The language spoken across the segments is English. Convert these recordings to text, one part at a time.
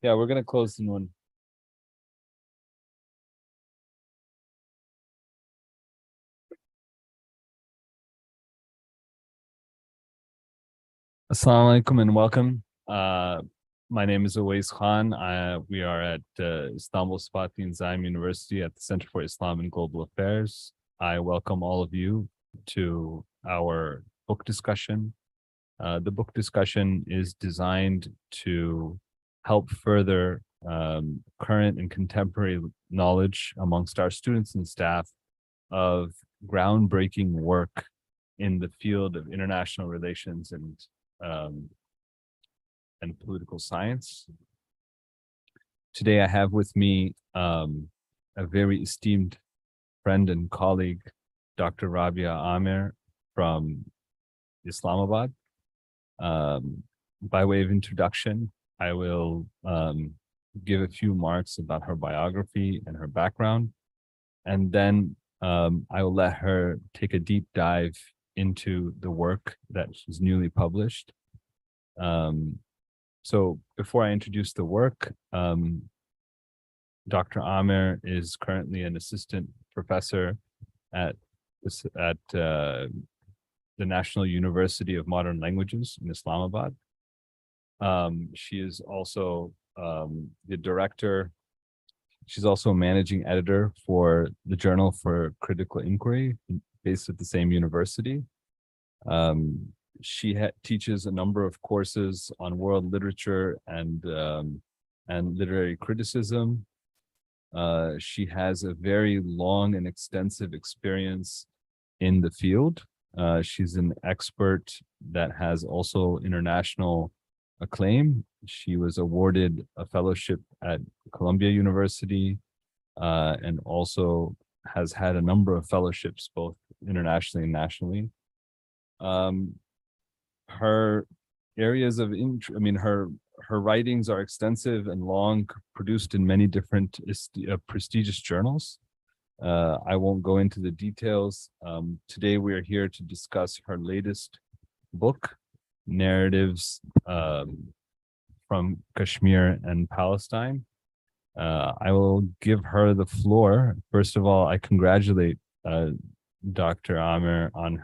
Yeah, we're going to close in one. Assalamu alaikum and welcome. My name is Awais Khan. We are at Istanbul Sabahattin Zaim University at the Center for Islam and Global Affairs. I welcome all of you to our book discussion. The book discussion is designed to help further current and contemporary knowledge amongst our students and staff of groundbreaking work in the field of international relations and political science. Today I have with me a very esteemed friend and colleague, Dr. Rabia Amer from Islamabad. By way of introduction, I will give a few marks about her biography and her background, and then I will let her take a deep dive into the work that she's newly published. So before I introduce the work, Dr. Amer is currently an assistant professor at the National University of Modern Languages in Islamabad. She is also the director. She's also a managing editor for the Journal for Critical Inquiry, based at the same university. She teaches a number of courses on world literature and literary criticism. She has a very long and extensive experience in the field. She's an expert that has also international acclaim. She was awarded a fellowship at Columbia University and also has had a number of fellowships both internationally and nationally. Her areas of interest, her writings are extensive and long, produced in many different prestigious journals. I won't go into the details. Today we are here to discuss her latest book, Narratives from Kashmir and Palestine. I will give her the floor. First of all, I congratulate Dr. Amer on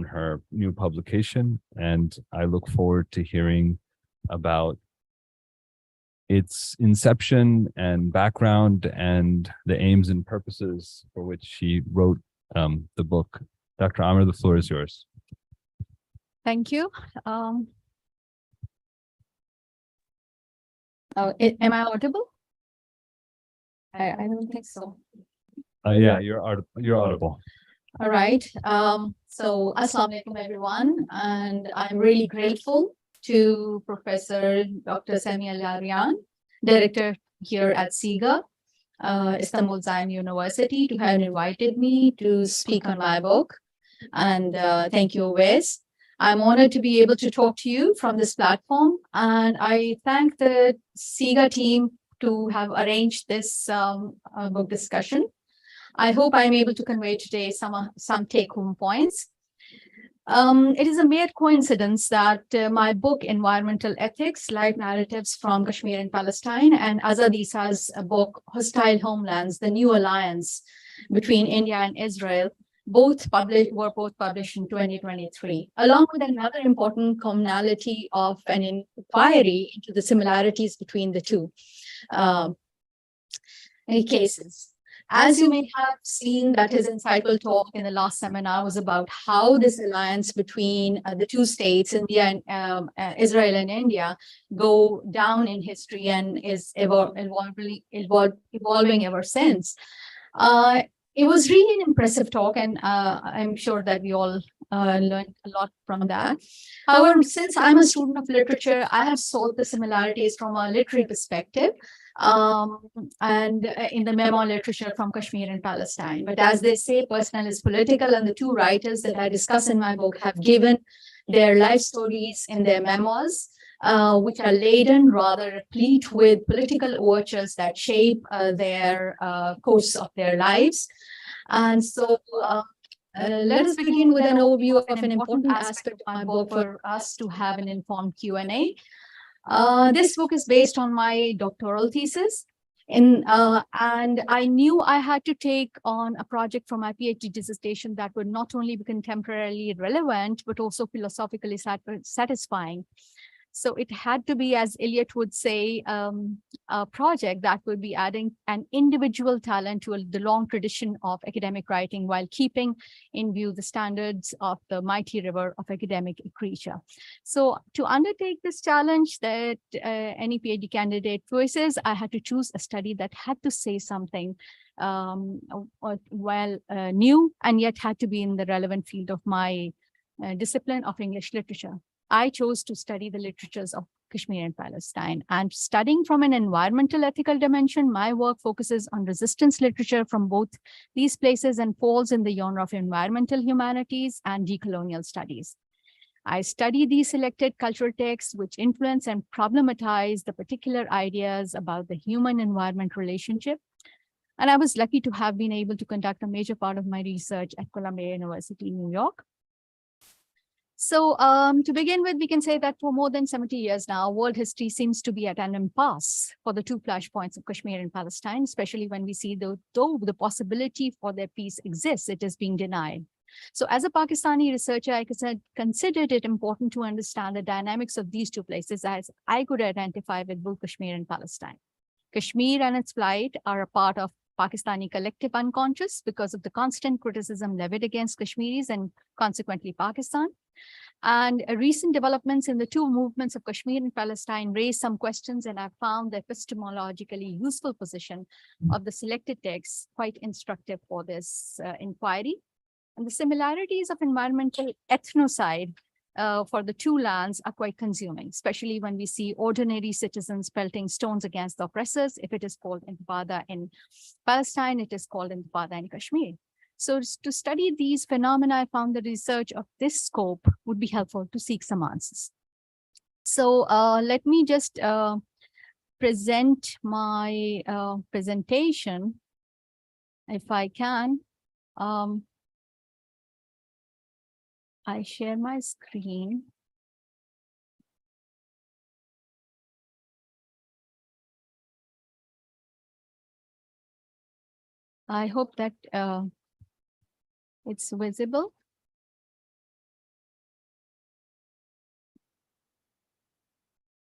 her new publication, and I look forward to hearing about its inception and background and the aims and purposes for which she wrote the book. Dr. Amer, the floor is yours. Thank you. Am I audible? I don't think so. Yeah, you're audible. All right. So Assalamu alaikum, everyone. And I'm really grateful to Professor Dr. Sami Al-Arian, director here at SIGA, Istanbul Zaim University, to have invited me to speak on my book. And thank you, Wes. I'm honored to be able to talk to you from this platform. And I thank the SIGA team to have arranged this book discussion. I hope I'm able to convey today some take-home points. It is a mere coincidence that my book, Environmental Ethics, Life Narratives from Kashmir and Palestine, and Azad Isa's book, Hostile Homelands, The New Alliance Between India and Israel, were both published in 2023, along with another important commonality of an inquiry into the similarities between the two cases. As you may have seen, that his insightful talk in the last seminar was about how this alliance between the two states, India and Israel and India, go down in history and is evolving ever since. It was really an impressive talk, and I'm sure that we all learned a lot from that. However, since I'm a student of literature, I have solved the similarities from a literary perspective, and in the memoir literature from Kashmir and Palestine. But as they say, personal is political, and the two writers that I discuss in my book have given their life stories in their memoirs, which are laden, rather replete with political overtures that shape their course of their lives. And so let us begin with an overview of an important aspect of my book for us to have an informed Q&A. This book is based on my doctoral thesis. And I knew I had to take on a project for my PhD dissertation that would not only be contemporarily relevant, but also philosophically satisfying. So it had to be, as Eliot would say, a project that would be adding an individual talent to the long tradition of academic writing while keeping in view the standards of the mighty river of academic creature. So to undertake this challenge that any PhD candidate faces, I had to choose a study that had to say something new and yet had to be in the relevant field of my discipline of English literature. I chose to study the literatures of Kashmir and Palestine. And studying from an environmental ethical dimension, my work focuses on resistance literature from both these places and falls in the genre of environmental humanities and decolonial studies. I study these selected cultural texts which influence and problematize the particular ideas about the human-environment relationship. And I was lucky to have been able to conduct a major part of my research at Columbia University, New York. So to begin with, we can say that for more than 70 years now, world history seems to be at an impasse for the two flashpoints of Kashmir and Palestine, especially when we see though the possibility for their peace exists, it is being denied. So as a Pakistani researcher, I considered it important to understand the dynamics of these two places as I could identify with both Kashmir and Palestine. Kashmir and its plight are a part of Pakistani collective unconscious because of the constant criticism levied against Kashmiris and consequently Pakistan. And recent developments in the two movements of Kashmir and Palestine raise some questions, and I found the epistemologically useful position of the selected texts quite instructive for this inquiry. And the similarities of environmental ethnocide for the two lands are quite consuming, especially when we see ordinary citizens pelting stones against the oppressors. If it is called Intifada in Palestine, it is called Intifada in Kashmir. So to study these phenomena, I found the research of this scope would be helpful to seek some answers. So let me just present my presentation, if I can. I share my screen. I hope that it's visible.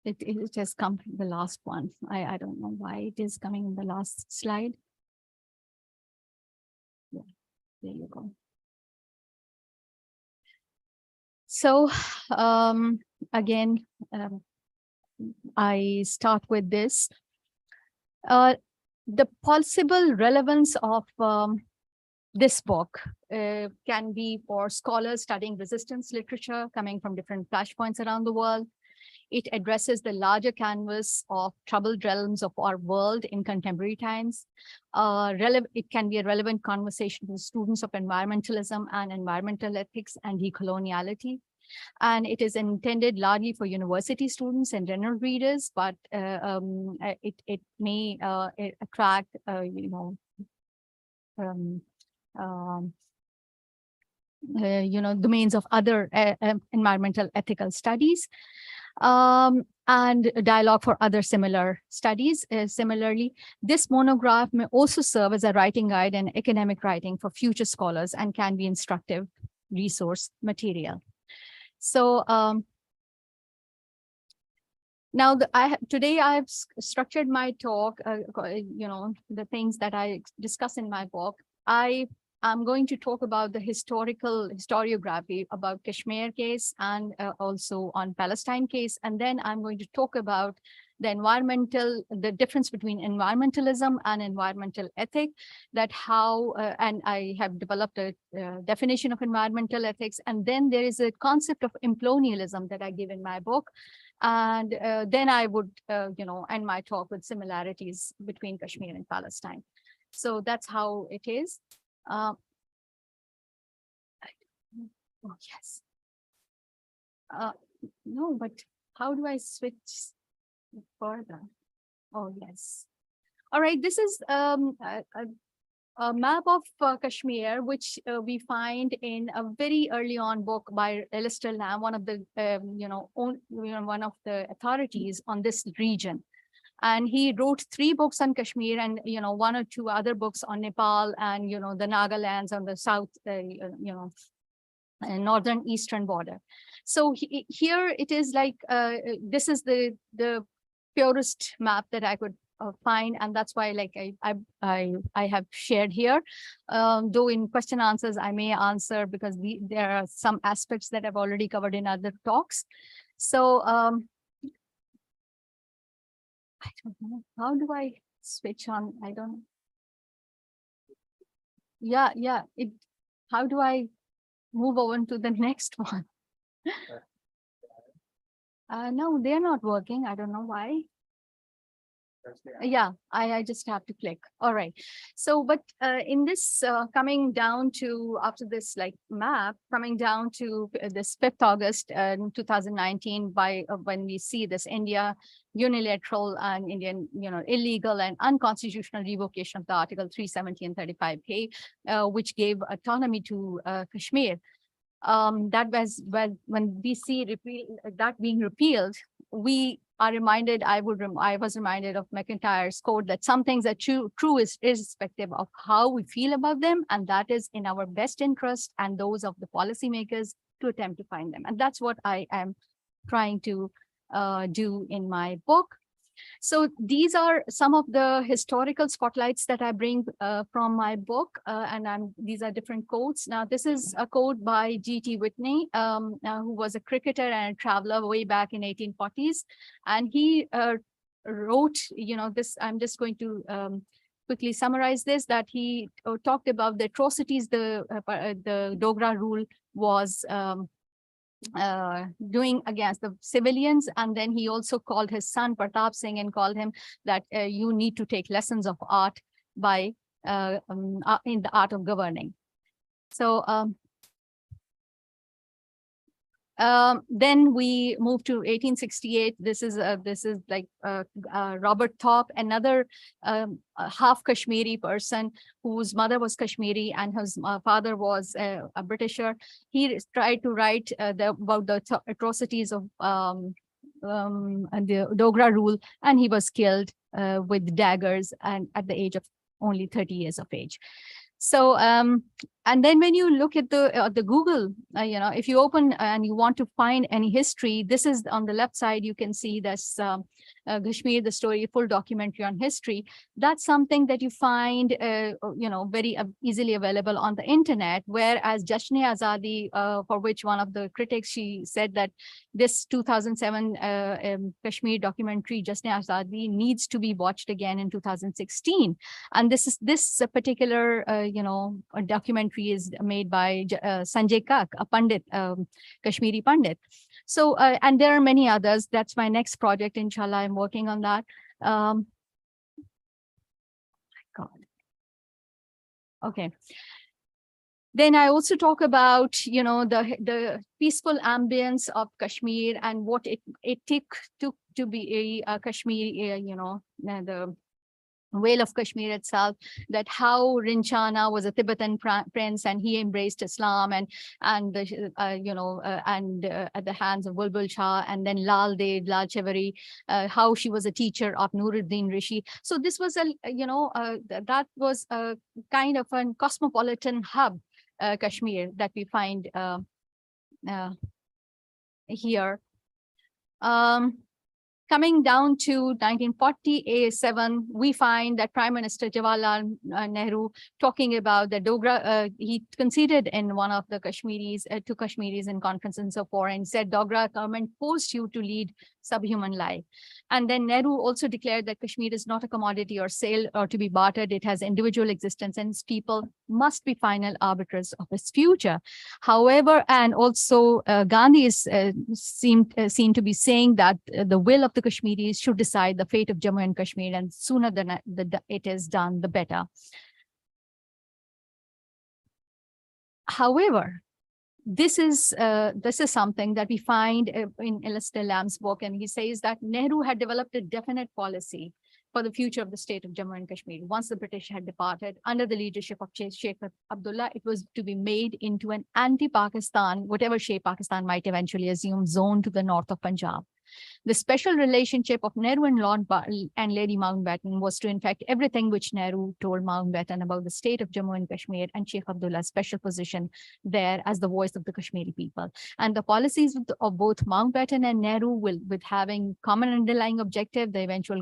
It has come from the last one. I don't know why it is coming in the last slide. Yeah, there you go. So again, I start with this. The possible relevance of this book can be for scholars studying resistance literature coming from different flashpoints around the world. It addresses the larger canvas of troubled realms of our world in contemporary times. It can be a relevant conversation for students of environmentalism and environmental ethics and decoloniality. And it is intended largely for university students and general readers, but it may attract, domains of other environmental ethical studies. And dialogue for other similar studies. Similarly, this monograph may also serve as a writing guide and academic writing for future scholars and can be instructive resource material. So now today I've structured my talk, the things that I discuss in my book. I'm going to talk about the historiography about Kashmir case and also on Palestine case. And then I'm going to talk about the difference between environmentalism and environmental ethic, and I have developed a definition of environmental ethics. And then there is a concept of implonialism that I give in my book. And then I would, end my talk with similarities between Kashmir and Palestine. So that's how it is. Oh, yes. No, but how do I switch further? Oh, yes. All right, this is a map of Kashmir, which we find in a very early on book by Alistair Lamb, one of the, one of the authorities on this region. And he wrote 3 books on Kashmir and, 1 or 2 other books on Nepal and, the Nagalands on the south, northern eastern border. So here it is like, this is the purest map that I could find, and that's why like I have shared here. Though in question answers I may answer because there are some aspects that I've already covered in other talks. So I don't know, how do I switch on? I don't know. Yeah. How do I move on to the next one? No, they're not working. I don't know why. Yeah, I just have to click. All right. So, but in this coming down to after this like map coming down to this 5th August 2019 by when we see this India unilateral and Indian, illegal and unconstitutional revocation of the Article 370 and 35K, which gave autonomy to Kashmir. That was when we see that being repealed, we are reminded, I was reminded of McIntyre's quote that some things are true is irrespective of how we feel about them, and that is in our best interest and those of the policymakers to attempt to find them. And that's what I am trying to do in my book. So these are some of the historical spotlights that I bring from my book, and these are different quotes. Now, this is a quote by G.T. Whitney, who was a cricketer and a traveler way back in 1840s. And he wrote, this, I'm just going to quickly summarize this, that he talked about the atrocities the Dogra rule was doing against the civilians. And then he also called his son Pratap Singh and called him that you need to take lessons of art by in the art of governing. So then we move to 1868. This is like Robert Thorpe, another half Kashmiri person whose mother was Kashmiri and his father was a Britisher. He tried to write about the atrocities of and the Dogra rule, and he was killed with daggers and at the age of only 30 years of age. So, and then when you look at the Google, if you open and you want to find any history, this is on the left side, you can see this Kashmir, the story, full documentary on history. That's something that you find, very easily available on the internet, whereas Jashn-e-Azadi, for which one of the critics, she said that this 2007 Kashmir documentary, Jashn-e-Azadi, needs to be watched again in 2016. And this particular, documentary is made by Sanjay Kak, a Pandit, Kashmiri Pandit. So, and there are many others. That's my next project, inshallah. I'm working on that. God. Okay. Then I also talk about, the peaceful ambience of Kashmir and what it took to be a Kashmir, the Whale of Kashmir itself, that how Rinchana was a Tibetan prince and he embraced Islam and at the hands of Bulbul Shah, and then Lal Chewari, how she was a teacher of Nuruddin Rishi. So this was that was a kind of a cosmopolitan hub, Kashmir, that we find here. Coming down to 1947, we find that Prime Minister Jawaharlal Nehru talking about the Dogra, he conceded in one of the Kashmiris, to Kashmiris in conference and so forth, and said, Dogra government forced you to lead subhuman life. And then Nehru also declared that Kashmir is not a commodity or sale or to be bartered. It has individual existence and its people must be final arbiters of its future. However, and also Gandhi is seen to be saying that the will of the Kashmiris should decide the fate of Jammu and Kashmir, and sooner than it is done, the better. However, this is something that we find in Alistair Lamb's book, and he says that Nehru had developed a definite policy for the future of the state of Jammu and Kashmir. Once the British had departed under the leadership of Sheikh Abdullah, it was to be made into an anti-Pakistan, whatever shape Pakistan might eventually assume, zone to the north of Punjab. The special relationship of Nehru and and Lady Mountbatten was to infect everything which Nehru told Mountbatten about the state of Jammu and Kashmir and Sheikh Abdullah's special position there as the voice of the Kashmiri people. And the policies of both Mountbatten and Nehru with having common underlying objective, the eventual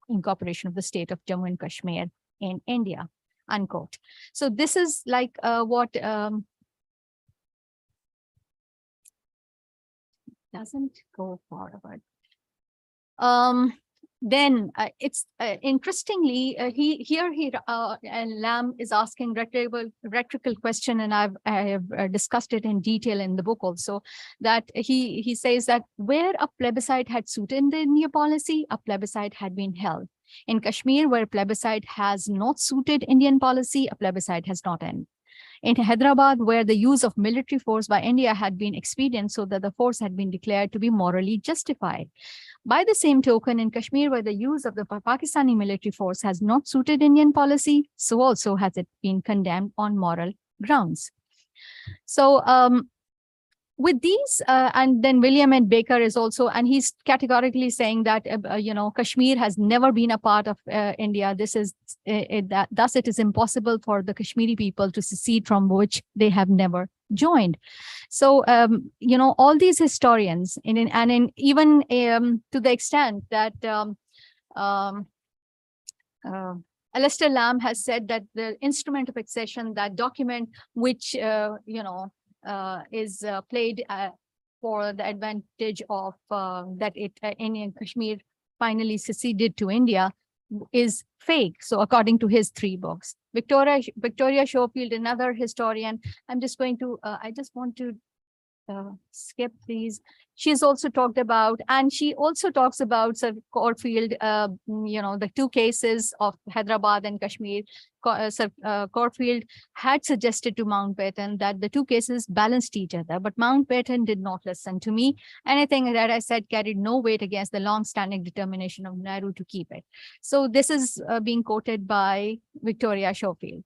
incorporation of the state of Jammu and Kashmir in India, unquote. So this is like what doesn't go forward. Then it's interestingly, Lamb is asking rhetorical question, and I have discussed it in detail in the book also, that he says that where a plebiscite had suited the India policy, a plebiscite had been held. In Kashmir, where plebiscite has not suited Indian policy, a plebiscite has not ended. In Hyderabad, where the use of military force by India had been experienced so that the force had been declared to be morally justified. By the same token, in Kashmir, where the use of the Pakistani military force has not suited Indian policy, so also has it been condemned on moral grounds. So with these, and then William N. Baker is also, and he's categorically saying that, Kashmir has never been a part of India. Thus it is impossible for the Kashmiri people to secede from which they have never joined. So, all these historians, even to the extent that Alistair Lamb has said that the instrument of accession, that document which, is played for the advantage of that Indian Kashmir finally seceded to India, is fake. So according to his 3 books, Victoria Schofield, another historian, I just want to skip these. She's also talked about, and she also talks about Sir Corfield, the 2 cases of Hyderabad and Kashmir. Sir Corfield had suggested to Mountbatten that the 2 cases balanced each other, but Mountbatten did not listen to me. Anything that I said carried no weight against the long-standing determination of Nehru to keep it. So this is being quoted by Victoria Schofield.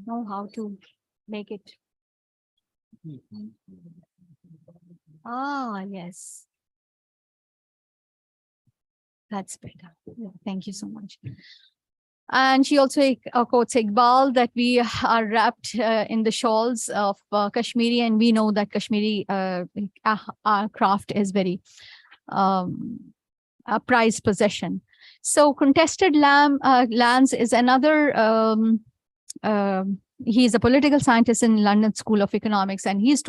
Know how to make it. Yes. That's better. Yeah, thank you so much. And she also quotes Iqbal that we are wrapped in the shawls of Kashmiri, and we know that Kashmiri craft is very a prized possession. So contested lands is another. He's a political scientist in London School of Economics, and he's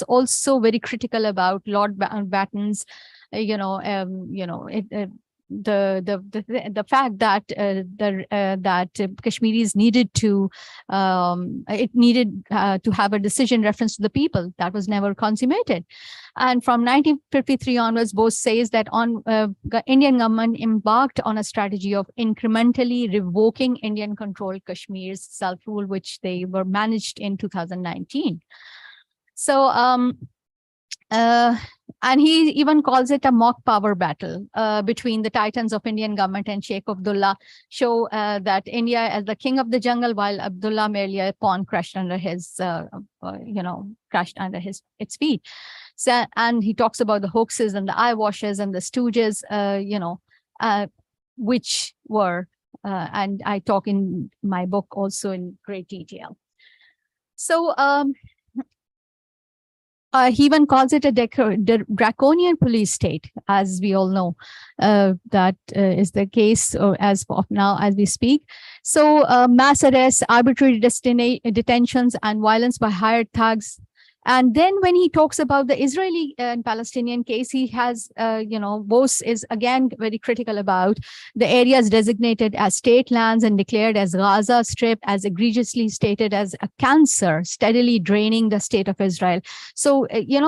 also very critical about Lord Batten's, the fact that that Kashmiris needed to to have a decision reference to the people. That was never consummated. And from 1953 onwards, Bose says that the Indian government embarked on a strategy of incrementally revoking Indian-controlled Kashmir's self-rule, which they were managed in 2019. So, and he even calls it a mock power battle between the titans of Indian government and Sheikh Abdullah, show that India as the king of the jungle, while Abdullah merely a pawn crushed under his, its feet. So, and he talks about the hoaxes and the eyewashes and the stooges, which were, and I talk in my book also in great detail. So, he even calls it a draconian police state, as we all know. That is the case as of now, as we speak. So mass arrests, arbitrary detentions, and violence by hired thugs. And then when he talks about the Israeli and Palestinian case, he has, Bose is again very critical about the areas designated as state lands and declared as Gaza Strip, as egregiously stated as a cancer, steadily draining the state of Israel. So, in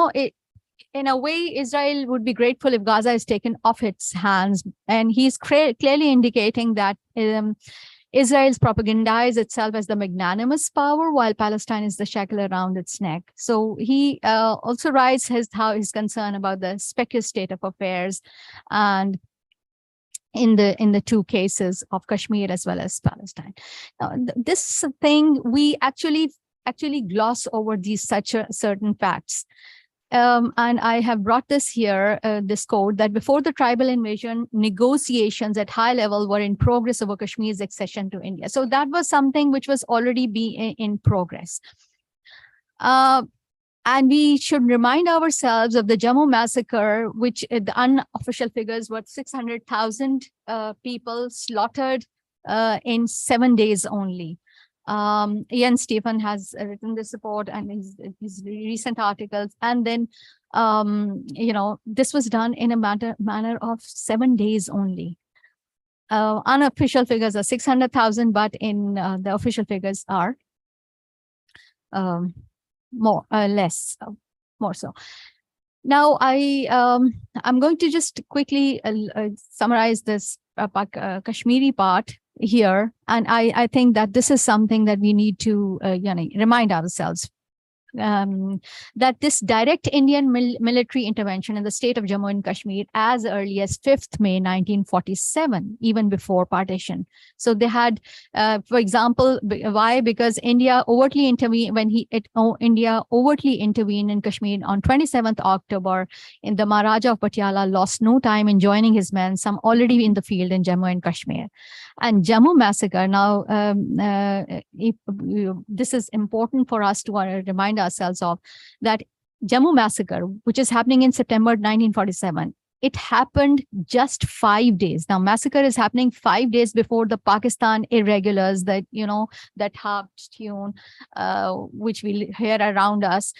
a way, Israel would be grateful if Gaza is taken off its hands. And he's clearly indicating that Israel's propagandized itself as the magnanimous power, while Palestine is the shackle around its neck. So he also writes his concern about the speculative state of affairs, and in the two cases of Kashmir as well as Palestine. Now, this thing we actually gloss over these certain facts. And I have brought this here, this quote, that before the tribal invasion, negotiations at high level were in progress over Kashmir's accession to India. So that was something which was already in progress. And we should remind ourselves of the Jammu massacre, which the unofficial figures were 600,000 people slaughtered in 7 days only. Ian Stephen has written this report and his recent articles. And then, this was done in a manner of 7 days only. Unofficial figures are 600,000, but in the official figures are more so. Now I'm going to just quickly summarize this Kashmiri part here, and I think that this is something that we need to remind ourselves. That this direct Indian military intervention in the state of Jammu and Kashmir as early as 5th May 1947, even before partition. So they had, for example, why? Because India overtly intervened India overtly intervened in Kashmir on 27th October. In the Maharaja of Patiala lost no time in joining his men, some already in the field in Jammu and Kashmir. And Jammu massacre. Now, this is important for us to remind ourselves of, that Jammu massacre, which is happening in September 1947, it happened just 5 days. Now, massacre is happening 5 days before the Pakistan irregulars, that harped tune, which we hear around us.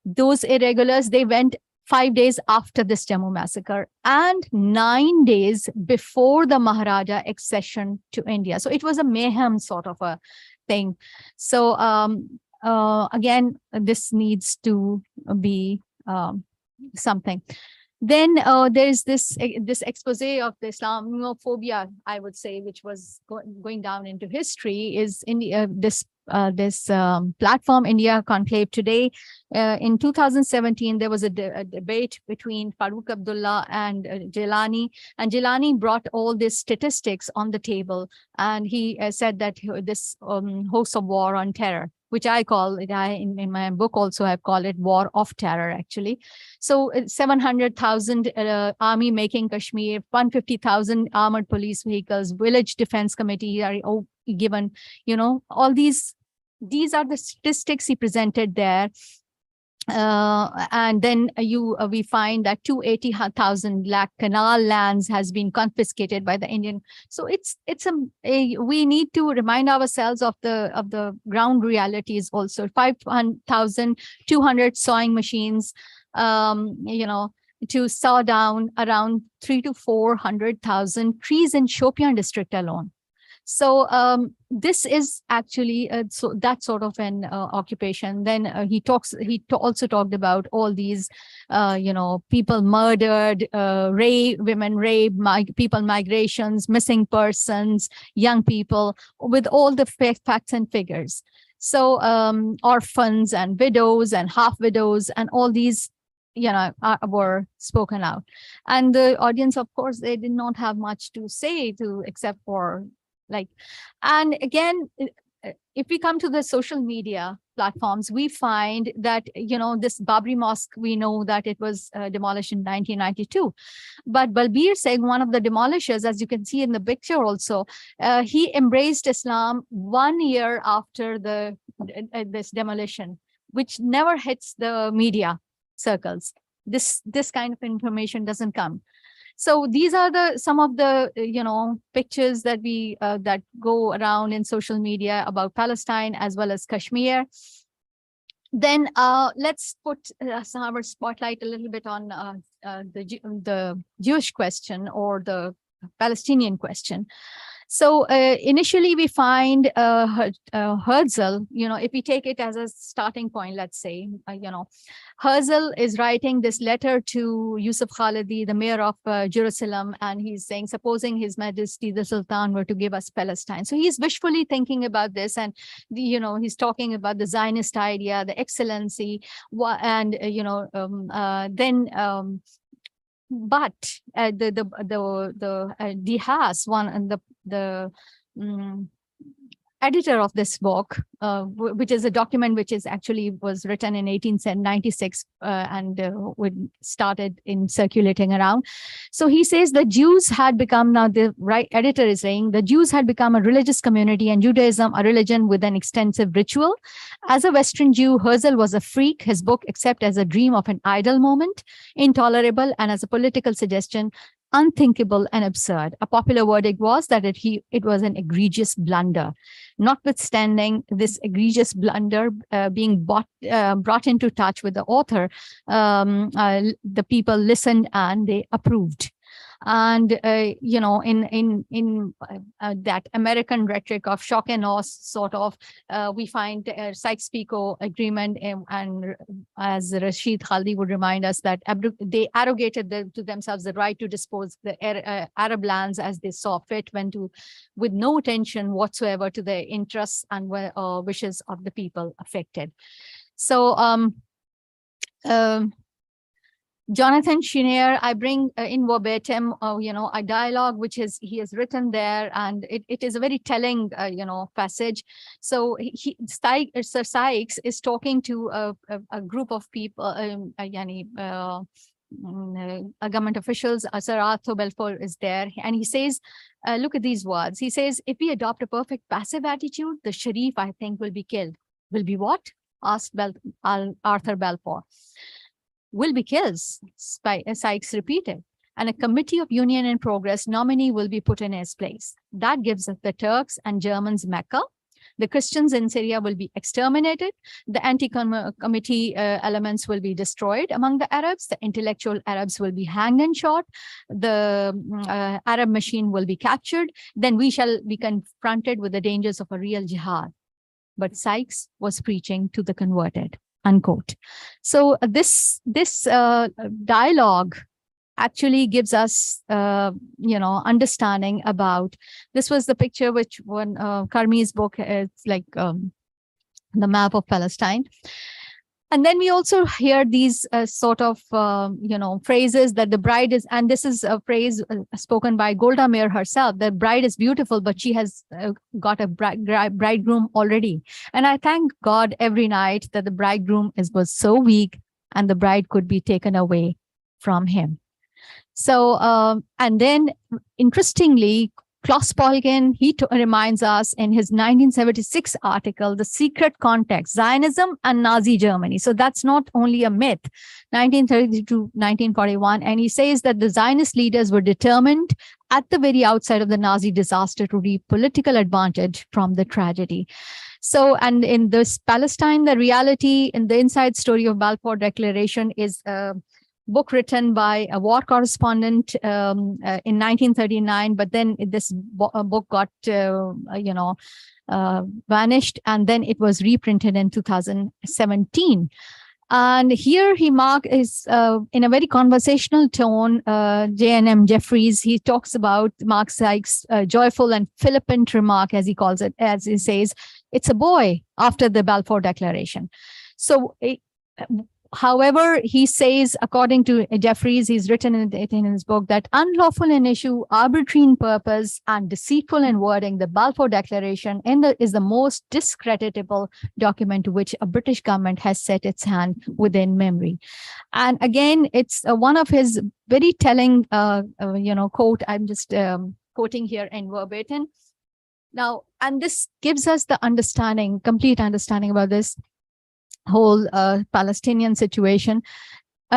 Those irregulars, they went 5 days after this Jammu massacre and 9 days before the Maharaja accession to India. So it was a mayhem sort of a thing. So again, this needs to be something. Then there's this expose of the Islamophobia, I would say, which was going down into history, is in this platform, India Conclave Today. In 2017, there was a debate between Farooq Abdullah and Jilani, and Jilani brought all these statistics on the table, and he said that this hoax of war on terror, which I call it, in my book also I've called it war of terror, actually. So 700,000 army making Kashmir, 150,000 armored police vehicles, village defense committee are given, all these are the statistics he presented there. And then we find that 280,000 lakh canal lands has been confiscated by the Indian. So we need to remind ourselves of the ground realities also. 5,200 sawing machines, to saw down around 300,000 to 400,000 trees in Shopian district alone. So this is actually that sort of an occupation. Then he also talked about all these, people murdered, women raped, people migrations, missing persons, young people, with all the facts and figures. So orphans and widows and half widows and all these, were spoken out. And the audience, of course, they did not have much to say except for and again, if we come to the social media platforms, we find that, this Babri Mosque, we know that it was demolished in 1992. But Balbir Singh, one of the demolishers, as you can see in the picture also, he embraced Islam 1 year after this demolition, which never hits the media circles. This kind of information doesn't come. So these are some of the pictures that we that go around in social media about Palestine as well as Kashmir. Then let's put our spotlight a little bit on the Jewish question or the Palestinian question. So initially we find Herzl, if we take it as a starting point, let's say, Herzl is writing this letter to Yusuf Khalidi, the mayor of Jerusalem, and he's saying, supposing His Majesty the Sultan were to give us Palestine. So he's wishfully thinking about this, and he's talking about the Zionist idea, the excellency, and then. But the Haas one and the editor of this book, which is a document which is actually was written in 1896 and started in circulating around. So he says the Jews had become, now the editor is saying, the Jews had become a religious community and Judaism a religion with an extensive ritual. As a Western Jew, Herzl was a freak, his book except as a dream of an idle moment, intolerable, and as a political suggestion, unthinkable and absurd. A popular verdict was that it was an egregious blunder. Notwithstanding this egregious blunder being brought into touch with the author, the people listened and they approved. And in that American rhetoric of shock and awe, sort of, we find Sykes-Picot agreement, and as Rashid Khaldi would remind us, that they arrogated to themselves the right to dispose the Arab lands as they saw fit, with no attention whatsoever to the interests and wishes of the people affected. So Jonathan Chenier, I bring in verbatim, a dialogue which he has written there, and it is a very telling, passage. So Sir Sykes is talking to a group of people, government officials. Sir Arthur Balfour is there, and he says, look at these words. He says, if we adopt a perfect passive attitude, the Sharif, I think, will be killed. Will be what? Asked Arthur Balfour. Will be killed, Sykes repeated, and a committee of union in progress nominee will be put in his place. That gives us the Turks and Germans Mecca. The Christians in Syria will be exterminated. The anti-committee elements will be destroyed among the Arabs. The intellectual Arabs will be hanged and shot. The Arab machine will be captured. Then we shall be confronted with the dangers of a real jihad. But Sykes was preaching to the converted. Unquote. So this dialogue actually gives us, understanding about. This was the picture which one Karmi's book is like the map of Palestine. And then we also hear these sort of, phrases that the bride is, and this is a phrase spoken by Golda Meir herself, the bride is beautiful, but she has got a bridegroom already. And I thank God every night that the bridegroom was so weak and the bride could be taken away from him. So, and then interestingly, Klaus Polgin, he reminds us in his 1976 article, The Secret Context, Zionism and Nazi Germany. So that's not only a myth, 1932 to 1941. And he says that the Zionist leaders were determined at the very outset of the Nazi disaster to reap political advantage from the tragedy. So, and in this Palestine, the reality in the inside story of Balfour Declaration is book written by a war correspondent in 1939, but then this book got, vanished, and then it was reprinted in 2017. And here he is in a very conversational tone, J.N.M. Jeffries, he talks about Mark Sykes' joyful and flippant remark, as he calls it, as he says, it's a boy after the Balfour Declaration. So however, he says, according to Jeffries, he's written it in his book, that unlawful in issue, arbitrary in purpose, and deceitful in wording, the Balfour Declaration is the most discreditable document to which a British government has set its hand within memory. And again, it's one of his very telling, quote. I'm just quoting here in verbatim. Now, and this gives us the understanding, complete understanding about this whole Palestinian situation.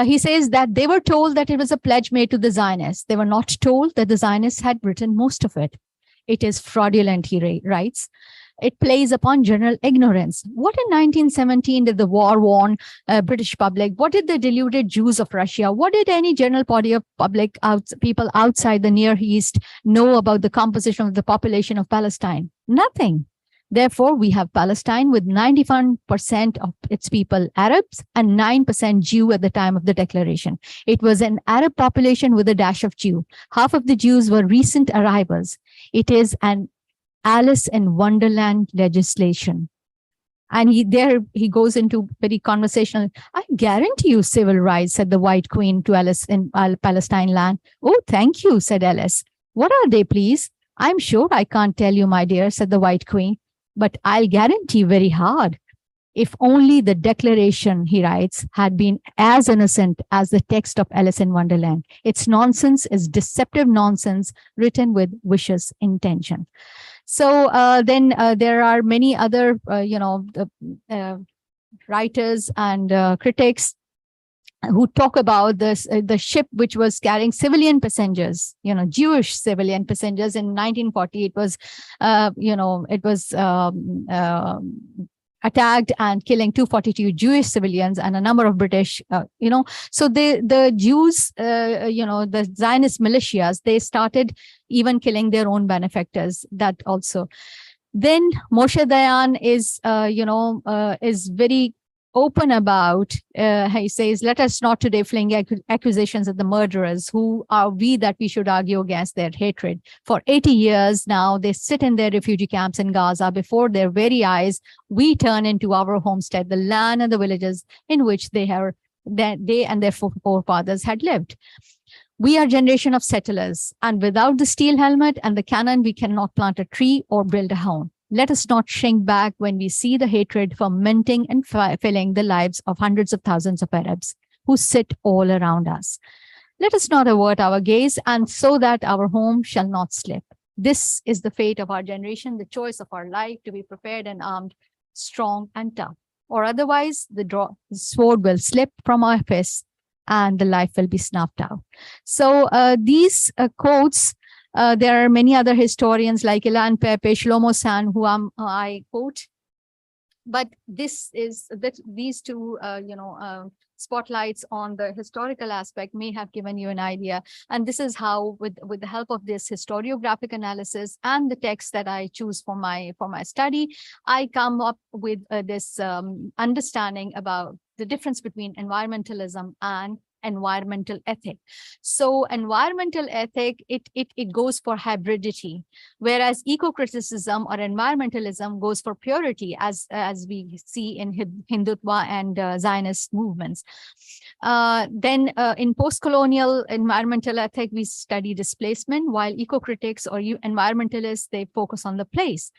He says that they were told that it was a pledge made to the Zionists. They were not told that the Zionists had written most of it. It is fraudulent, he writes. It plays upon general ignorance. What in 1917 did the war-worn British public, what did the deluded Jews of Russia, what did any general body of people outside the Near East know about the composition of the population of Palestine? Nothing. Therefore, we have Palestine with 91% of its people Arabs and 9% Jew at the time of the declaration. It was an Arab population with a dash of Jew. Half of the Jews were recent arrivals. It is an Alice in Wonderland legislation. And he goes into very conversational. I guarantee you civil rights, said the White Queen to Alice in Palestine land. Oh, thank you, said Alice. What are they, please? I'm sure I can't tell you, my dear, said the White Queen, but I'll guarantee very hard. If only the declaration, he writes, had been as innocent as the text of Alice in Wonderland. Its nonsense is deceptive nonsense written with vicious intention. So then there are many other, writers and critics who talk about this, the ship which was carrying civilian passengers, Jewish civilian passengers in 1940. It was, attacked and killing 242 Jewish civilians and a number of British, So the Jews, the Zionist militias, they started even killing their own benefactors. That also. Then Moshe Dayan is very open about, he says, let us not today fling accusations at the murderers. Who are we that we should argue against their hatred? For 80 years now, they sit in their refugee camps in Gaza. Before their very eyes, we turn into our homestead, the land and the villages in which they and their forefathers had lived. We are a generation of settlers, and without the steel helmet and the cannon, we cannot plant a tree or build a home. Let us not shrink back when we see the hatred fermenting and filling the lives of hundreds of thousands of Arabs who sit all around us. Let us not avert our gaze, and so that our home shall not slip. This is the fate of our generation, the choice of our life, to be prepared and armed, strong and tough. Or otherwise, the sword will slip from our fists and the life will be snuffed out. So these quotes, there are many other historians like Ilan Pappé, Shlomo San, who I quote. But this is that these two, spotlights on the historical aspect may have given you an idea. And this is how, with the help of this historiographic analysis and the text that I choose for my study, I come up with this understanding about the difference between environmentalism and environmental ethic. So environmental ethic, it goes for hybridity, whereas eco-criticism or environmentalism goes for purity, as we see in Hindutva and Zionist movements. Then in post-colonial environmental ethic, we study displacement, while eco-critics or environmentalists, they focus on the place.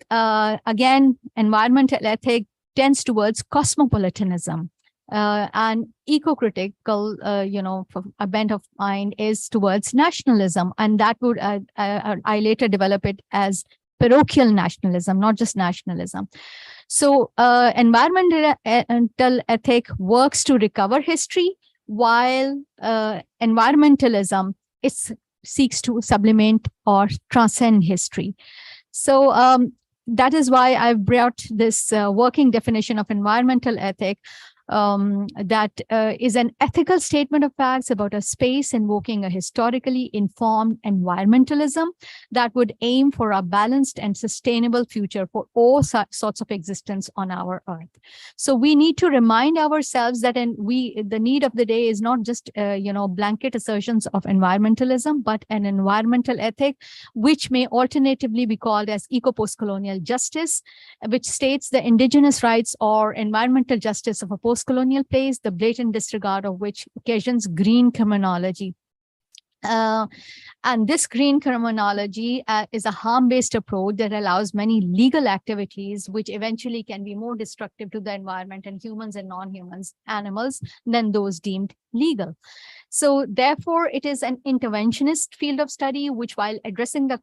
Again, environmental ethic tends towards cosmopolitanism. And eco-critical, a bent of mind is towards nationalism, and that would I later develop it as parochial nationalism, not just nationalism. So environmental ethic works to recover history, while environmentalism seeks to sublimate or transcend history. So that is why I've brought this working definition of environmental ethic. That is an ethical statement of facts about a space invoking a historically informed environmentalism that would aim for a balanced and sustainable future for all sorts of existence on our earth. So we need to remind ourselves that the need of the day is not just blanket assertions of environmentalism, but an environmental ethic, which may alternatively be called as eco-post-colonial justice, which states the indigenous rights or environmental justice of a post-colonial place, the blatant disregard of which occasions green criminology. And this green criminology is a harm-based approach that allows many legal activities which eventually can be more destructive to the environment and humans and non-humans, animals, than those deemed legal. So therefore, it is an interventionist field of study, which, while addressing the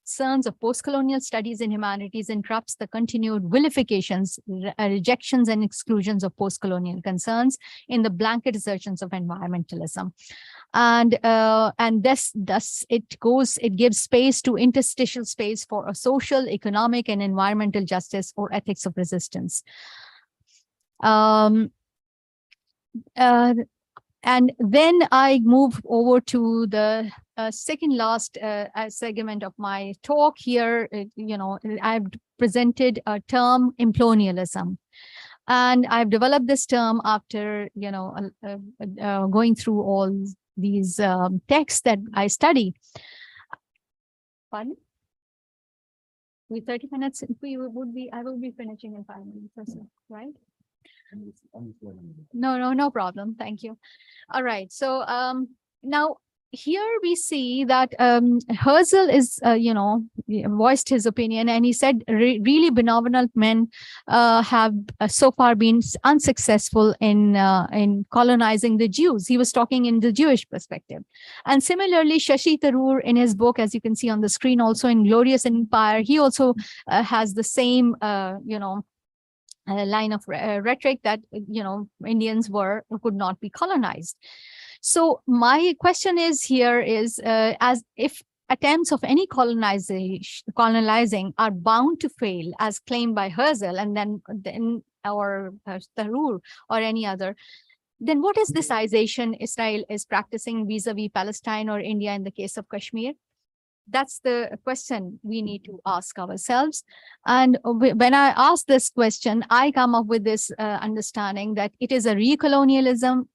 concerns of post-colonial studies in humanities interrupts the continued vilifications, rejections, and exclusions of post-colonial concerns in the blanket assertions of environmentalism. And thus it gives space to interstitial space for a social, economic, and environmental justice or ethics of resistance. And then I move over to the second last segment of my talk here. I've presented a term, implonialism. And I've developed this term after, going through all these texts that I study. Pardon? With 30 minutes, I will be finishing in 5 minutes or so, right? No problem. Thank you. All right. So now here we see that Herzl is, voiced his opinion, and he said really benevolent men have so far been unsuccessful in colonizing the Jews. He was talking in the Jewish perspective. And similarly, Shashi Tharoor in his book, as you can see on the screen, also in Glorious Empire, he also has the same, line of rhetoric that Indians could not be colonized. So my question is here is as if attempts of any colonizing are bound to fail as claimed by Herzl and then or Tharoor or any other, then what is this ization Israel is practicing vis-a-vis Palestine or India in the case of Kashmir? That's the question we need to ask ourselves. And when I ask this question, I come up with this understanding that it is a recolonialism,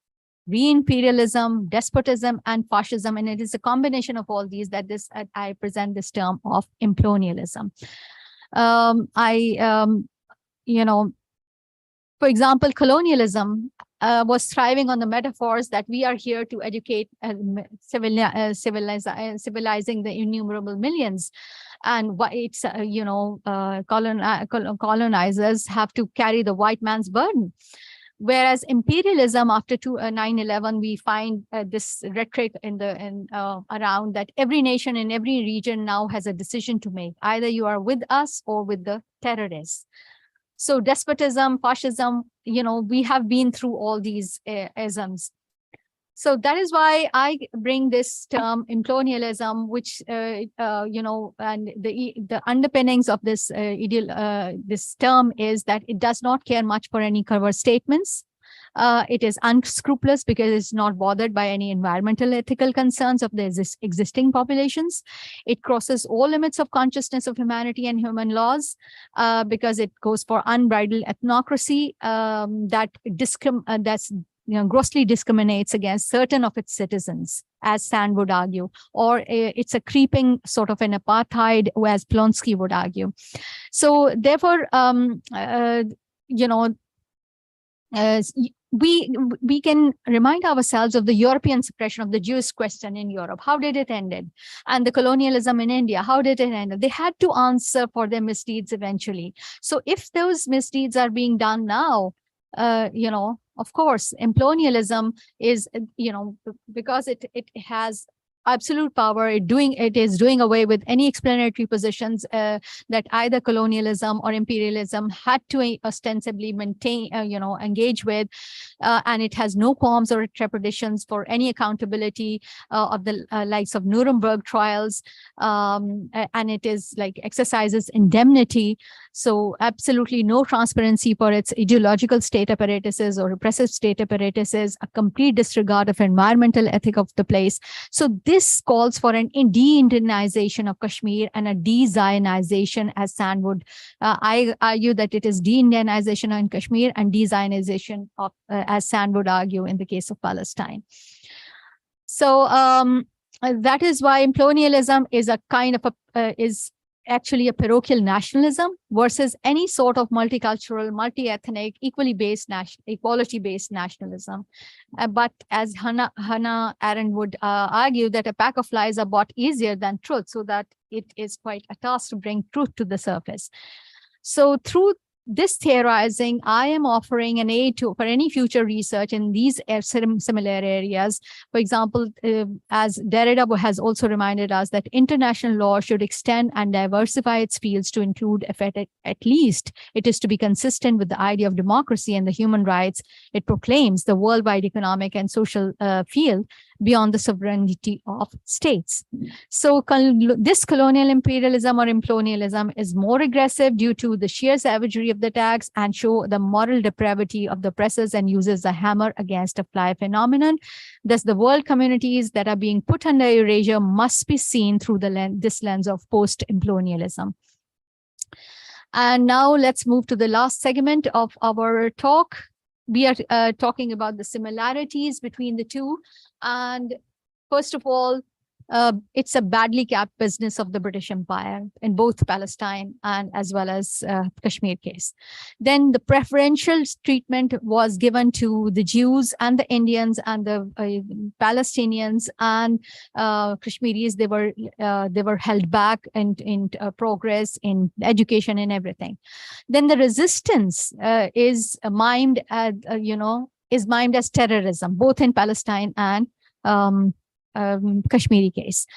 re-imperialism, despotism, and fascism. And it is a combination of all these that I present this term of implonialism. For example, colonialism was thriving on the metaphors that we are here to educate civilizing the innumerable millions. And it's, colonizers have to carry the white man's burden. Whereas imperialism, after 9/11, we find this rhetoric around that every nation in every region now has a decision to make. Either you are with us or with the terrorists. So despotism, fascism, we have been through all these isms. So that is why I bring this term implonialism, which, and the underpinnings of this this term is that it does not care much for any covert statements. It is unscrupulous because it's not bothered by any environmental ethical concerns of the existing populations. It crosses all limits of consciousness of humanity and human laws because it goes for unbridled ethnocracy that's grossly discriminates against certain of its citizens, as Sand would argue, or it's a creeping sort of an apartheid, as Plonsky would argue. So therefore, we can remind ourselves of the European suppression of the Jewish question in Europe. How did it end? And the colonialism in India, how did it end? They had to answer for their misdeeds eventually. So if those misdeeds are being done now, of course, implonialism is, because it has absolute power, it is doing away with any explanatory positions that either colonialism or imperialism had to ostensibly maintain, engage with, and it has no qualms or trepidations for any accountability of the likes of Nuremberg trials, and it is like exercises indemnity. So absolutely no transparency for its ideological state apparatuses or repressive state apparatuses, a complete disregard of environmental ethic of the place. So this calls for an de-Indianization of Kashmir and a de-Zionization, as Sand would. I argue that it is de-Indianization in Kashmir and de-Zionization of, as Sand would argue, in the case of Palestine. So that is why implonialism is a kind of is actually a parochial nationalism versus any sort of multicultural, multi-ethnic, equality-based nationalism. But as Hannah Arendt would argue, that a pack of lies are bought easier than truth, so that it is quite a task to bring truth to the surface. So through this theorizing, I am offering an aid for any future research in these similar areas. For example, as Derrida has also reminded us that international law should extend and diversify its fields to include, at least it is to be consistent with the idea of democracy and the human rights it proclaims, the worldwide economic and social field beyond the sovereignty of states. So this colonial imperialism or imperialism is more aggressive due to the sheer savagery of the attacks and show the moral depravity of the oppressors and uses the hammer against a fly phenomenon. Thus, the world communities that are being put under erasure must be seen through this lens of post-imperialism. And now let's move to the last segment of our talk. We are talking about the similarities between the two. And first of all, it's a badly capped business of the British Empire in both Palestine and as well as Kashmir case. Then the preferential treatment was given to the Jews and the Indians and the Palestinians and Kashmiris. They were held back in progress in education and everything. Then the resistance is mimed as terrorism, both in Palestine and Kashmiri case.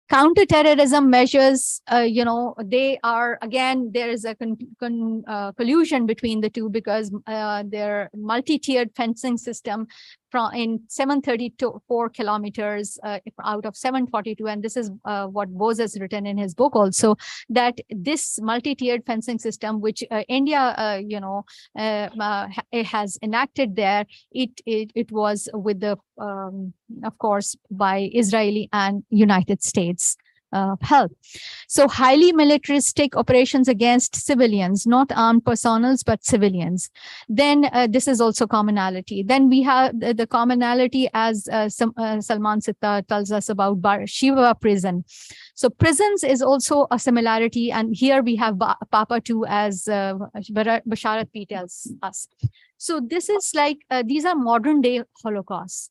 Counterterrorism measures, they are, again, there is a collusion between the two because their multi-tiered fencing system in 734 kilometers out of 742, and this is what Bose has written in his book also, that this multi-tiered fencing system, which India, has enacted there, it was with the, of course, by Israeli and United States help. So highly militaristic operations against civilians, not armed personals, but civilians. Then this is also commonality. Then we have the commonality as Salman Sitta tells us about Shiva prison. So prisons is also a similarity. And here we have Papa 2 as Basharat P tells us. So this is like, these are modern day Holocausts.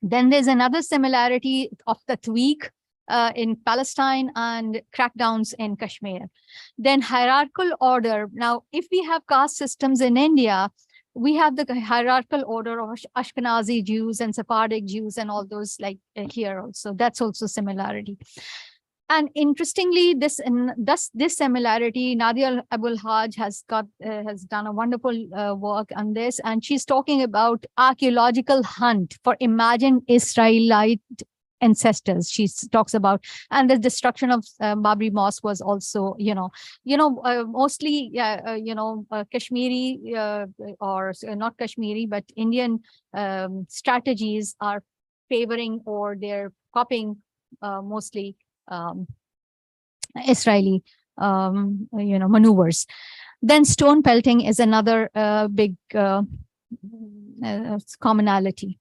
Then there's another similarity of the Tatweek in Palestine and crackdowns in Kashmir. Then hierarchical order. Now, if we have caste systems in India, we have the hierarchical order of Ashkenazi Jews and Sephardic Jews and all those like here also. That's also similarity. And interestingly, this similarity, Nadia Abul-Hajj has done a wonderful work on this, and she's talking about archaeological hunt for imagined Israelite ancestors. She talks about, and the destruction of Babri Mosque was also, mostly, Kashmiri or not Kashmiri, but Indian strategies are favoring or they're copying mostly Israeli, maneuvers. Then stone pelting is another big commonality.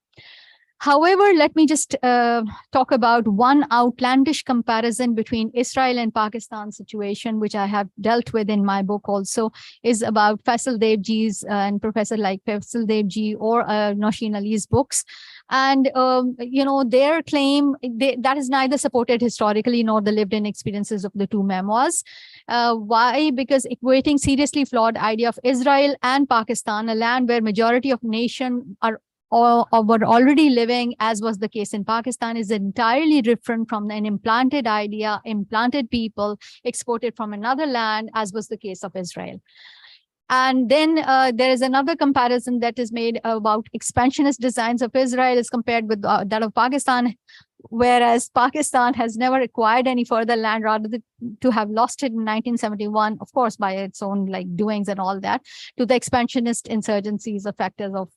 However, let me just talk about one outlandish comparison between Israel and Pakistan situation, which I have dealt with in my book also, is about Faisal Devji's and Professor like Faisal Devji or Nausheen Ali's books. And, their claim that is neither supported historically nor the lived-in experiences of the two memoirs. Why? Because equating seriously flawed idea of Israel and Pakistan, a land where majority of nation are or were already living, as was the case in Pakistan, is entirely different from an implanted idea, implanted people exported from another land, as was the case of Israel. And then there is another comparison that is made about expansionist designs of Israel as compared with that of Pakistan, whereas Pakistan has never acquired any further land, rather than to have lost it in 1971, of course, by its own like doings and all that, to the expansionist insurgencies of factors of,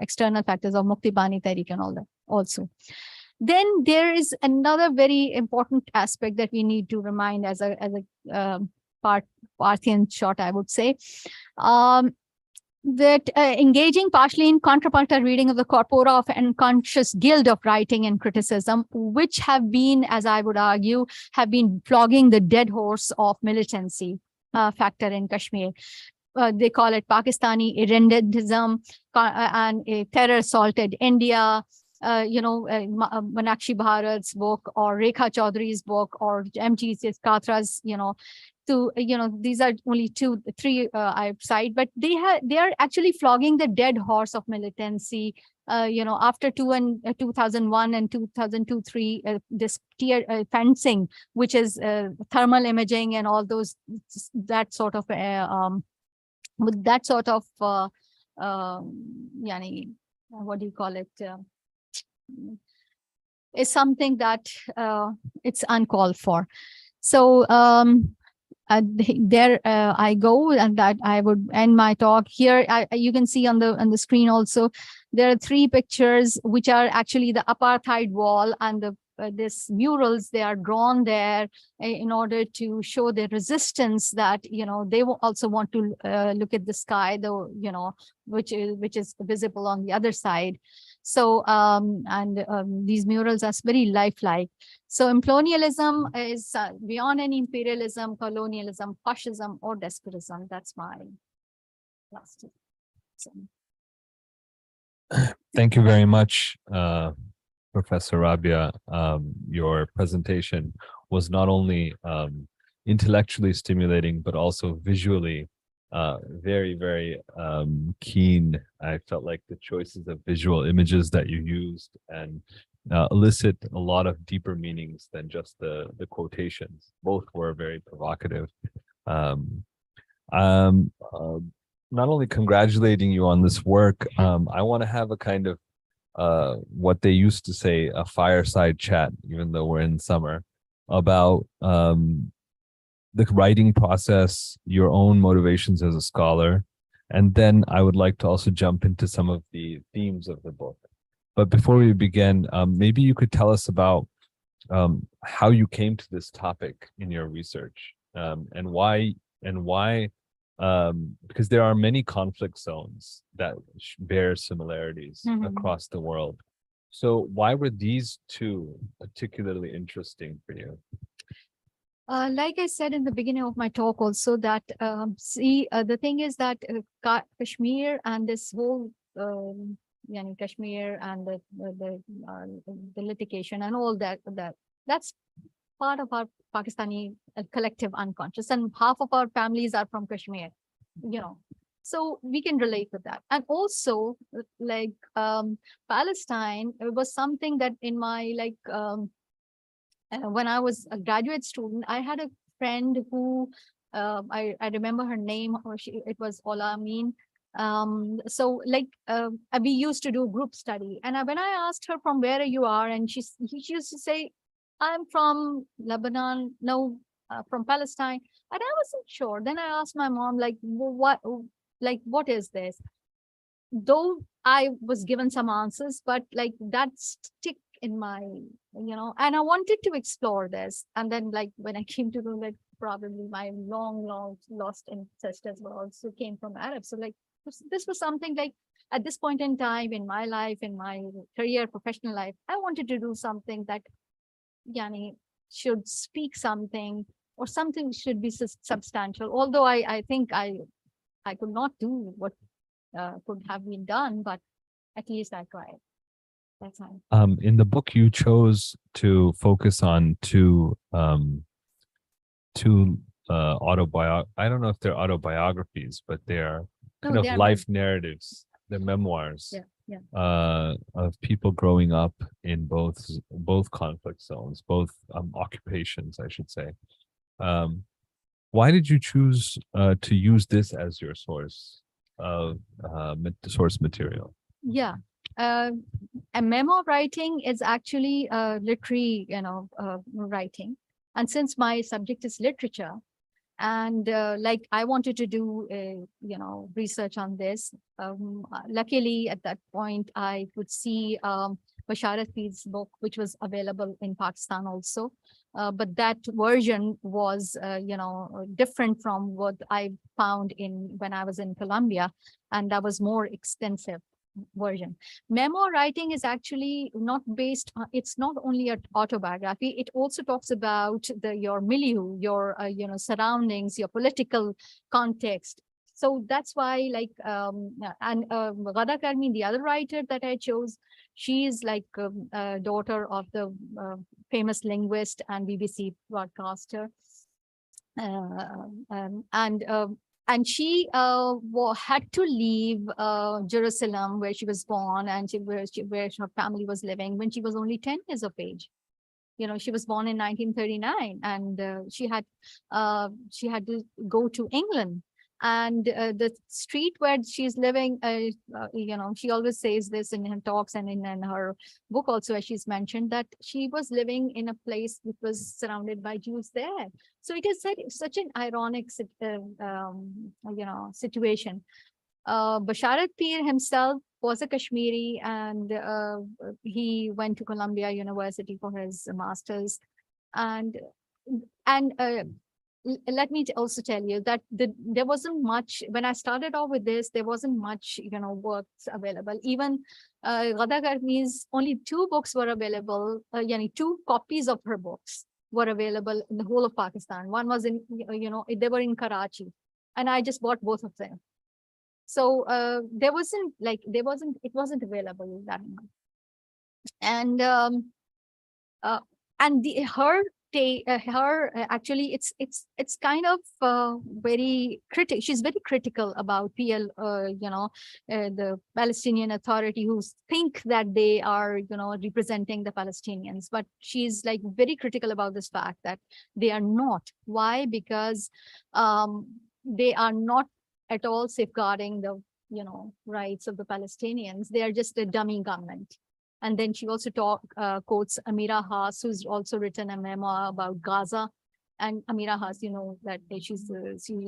external factors of Mukti Bani Tehreek and all that also. Then there is another very important aspect that we need to remind as a Parthian shot, I would say, that engaging partially in contrapuntal reading of the corpora of unconscious guild of writing and criticism, which have been, as I would argue, have been flogging the dead horse of militancy factor in Kashmir. They call it Pakistani irredentism and a terror assaulted India. Manakshi Bharat's book or Rekha Chaudhary's book or M.G. Katra's, to, these are only three I've cited, but they are actually flogging the dead horse of militancy. After 2001 and 2002, three, this tier fencing, which is thermal imaging and all those, that sort of, with that sort of, what do you call it? Is something that it's uncalled for. So there I go, and that I would end my talk here. You can see on the screen also, there are three pictures which are actually the apartheid wall and the this murals. They are drawn there in order to show the resistance that they also want to look at the sky, though which is visible on the other side. So these murals are very lifelike. So colonialism is beyond any imperialism, colonialism, fascism, or despotism. That's my last. Thank you very much, Professor Rabia. Your presentation was not only intellectually stimulating, but also visually very, very keen. I felt like the choices of visual images that you used and elicit a lot of deeper meanings than just the quotations. Both were very provocative. Not only congratulating you on this work, I want to have a kind of what they used to say, a fireside chat, even though we're in summer, about the writing process, your own motivations as a scholar. And then I would like to also jump into some of the themes of the book. But before we begin, maybe you could tell us about how you came to this topic in your research, and why, because there are many conflict zones that bear similarities across the world. So why were these two particularly interesting for you? Like I said in the beginning of my talk also, that the thing is that Kashmir and this whole Kashmir and the litigation and all that's part of our Pakistani collective unconscious, and half of our families are from Kashmir, so we can relate with that. And also like Palestine, it was something that in my when I was a graduate student, I had a friend who I remember her name, or it was Ola Amin. So we used to do group study, and when I asked her from where you are, and she used to say, I'm from Lebanon, no, from Palestine, and I wasn't sure. Then I asked my mom, what is this? Though I was given some answers, but that stick in my, and I wanted to explore this. And then when I came to know probably my long lost ancestors were also came from Arab. So this was something at this point in time in my life, in my career, professional life, I wanted to do something that should speak something, or something should be substantial. Although I think I could not do what could have been done, but at least I tried. That's fine. In the book, you chose to focus on two I don't know if they're autobiographies, but they're kind of life narratives. They're memoirs. Of people growing up in both conflict zones, both occupations, I should say. Why did you choose to use this as your source of source material? Yeah. A memo writing is actually literary, writing. And since my subject is literature, and I wanted to do, research on this. Luckily, at that point, I could see Bashar Afi's book, which was available in Pakistan also. But that version was, different from what I found when I was in Colombia, and that was more extensive version. Memo writing is actually not based on, it's not only an autobiography, it also talks about your milieu, your surroundings, your political context. So that's why and Ghada Karmi, the other writer that I chose, she is a daughter of the famous linguist and BBC broadcaster And she had to leave Jerusalem, where she was born, and where her family was living, when she was only 10 years of age. She was born in 1939, and she had to go to England. And the street where she's living, she always says this in her talks and in her book also, as she's mentioned, that she was living in a place which was surrounded by Jews there. So it is such an ironic, situation. Basharat Peer himself was a Kashmiri, and he went to Columbia University for his master's. And let me also tell you that there wasn't much, when I started off with this, there wasn't much, works available. Even Ghada Karmi's only 2 books were available, 2 copies of her books were available in the whole of Pakistan. One was in, they were in Karachi, and I just bought both of them. So it wasn't available that much. And actually it's kind of very critical. She's very critical about PL, the Palestinian Authority, who think that they are, representing the Palestinians, but she's like very critical about this fact that they are not. Why? Because they are not at all safeguarding the, rights of the Palestinians. They are just a dummy government. And then she also quotes Amira Haas, who's also written a memoir about Gaza. And Amira Haas, that she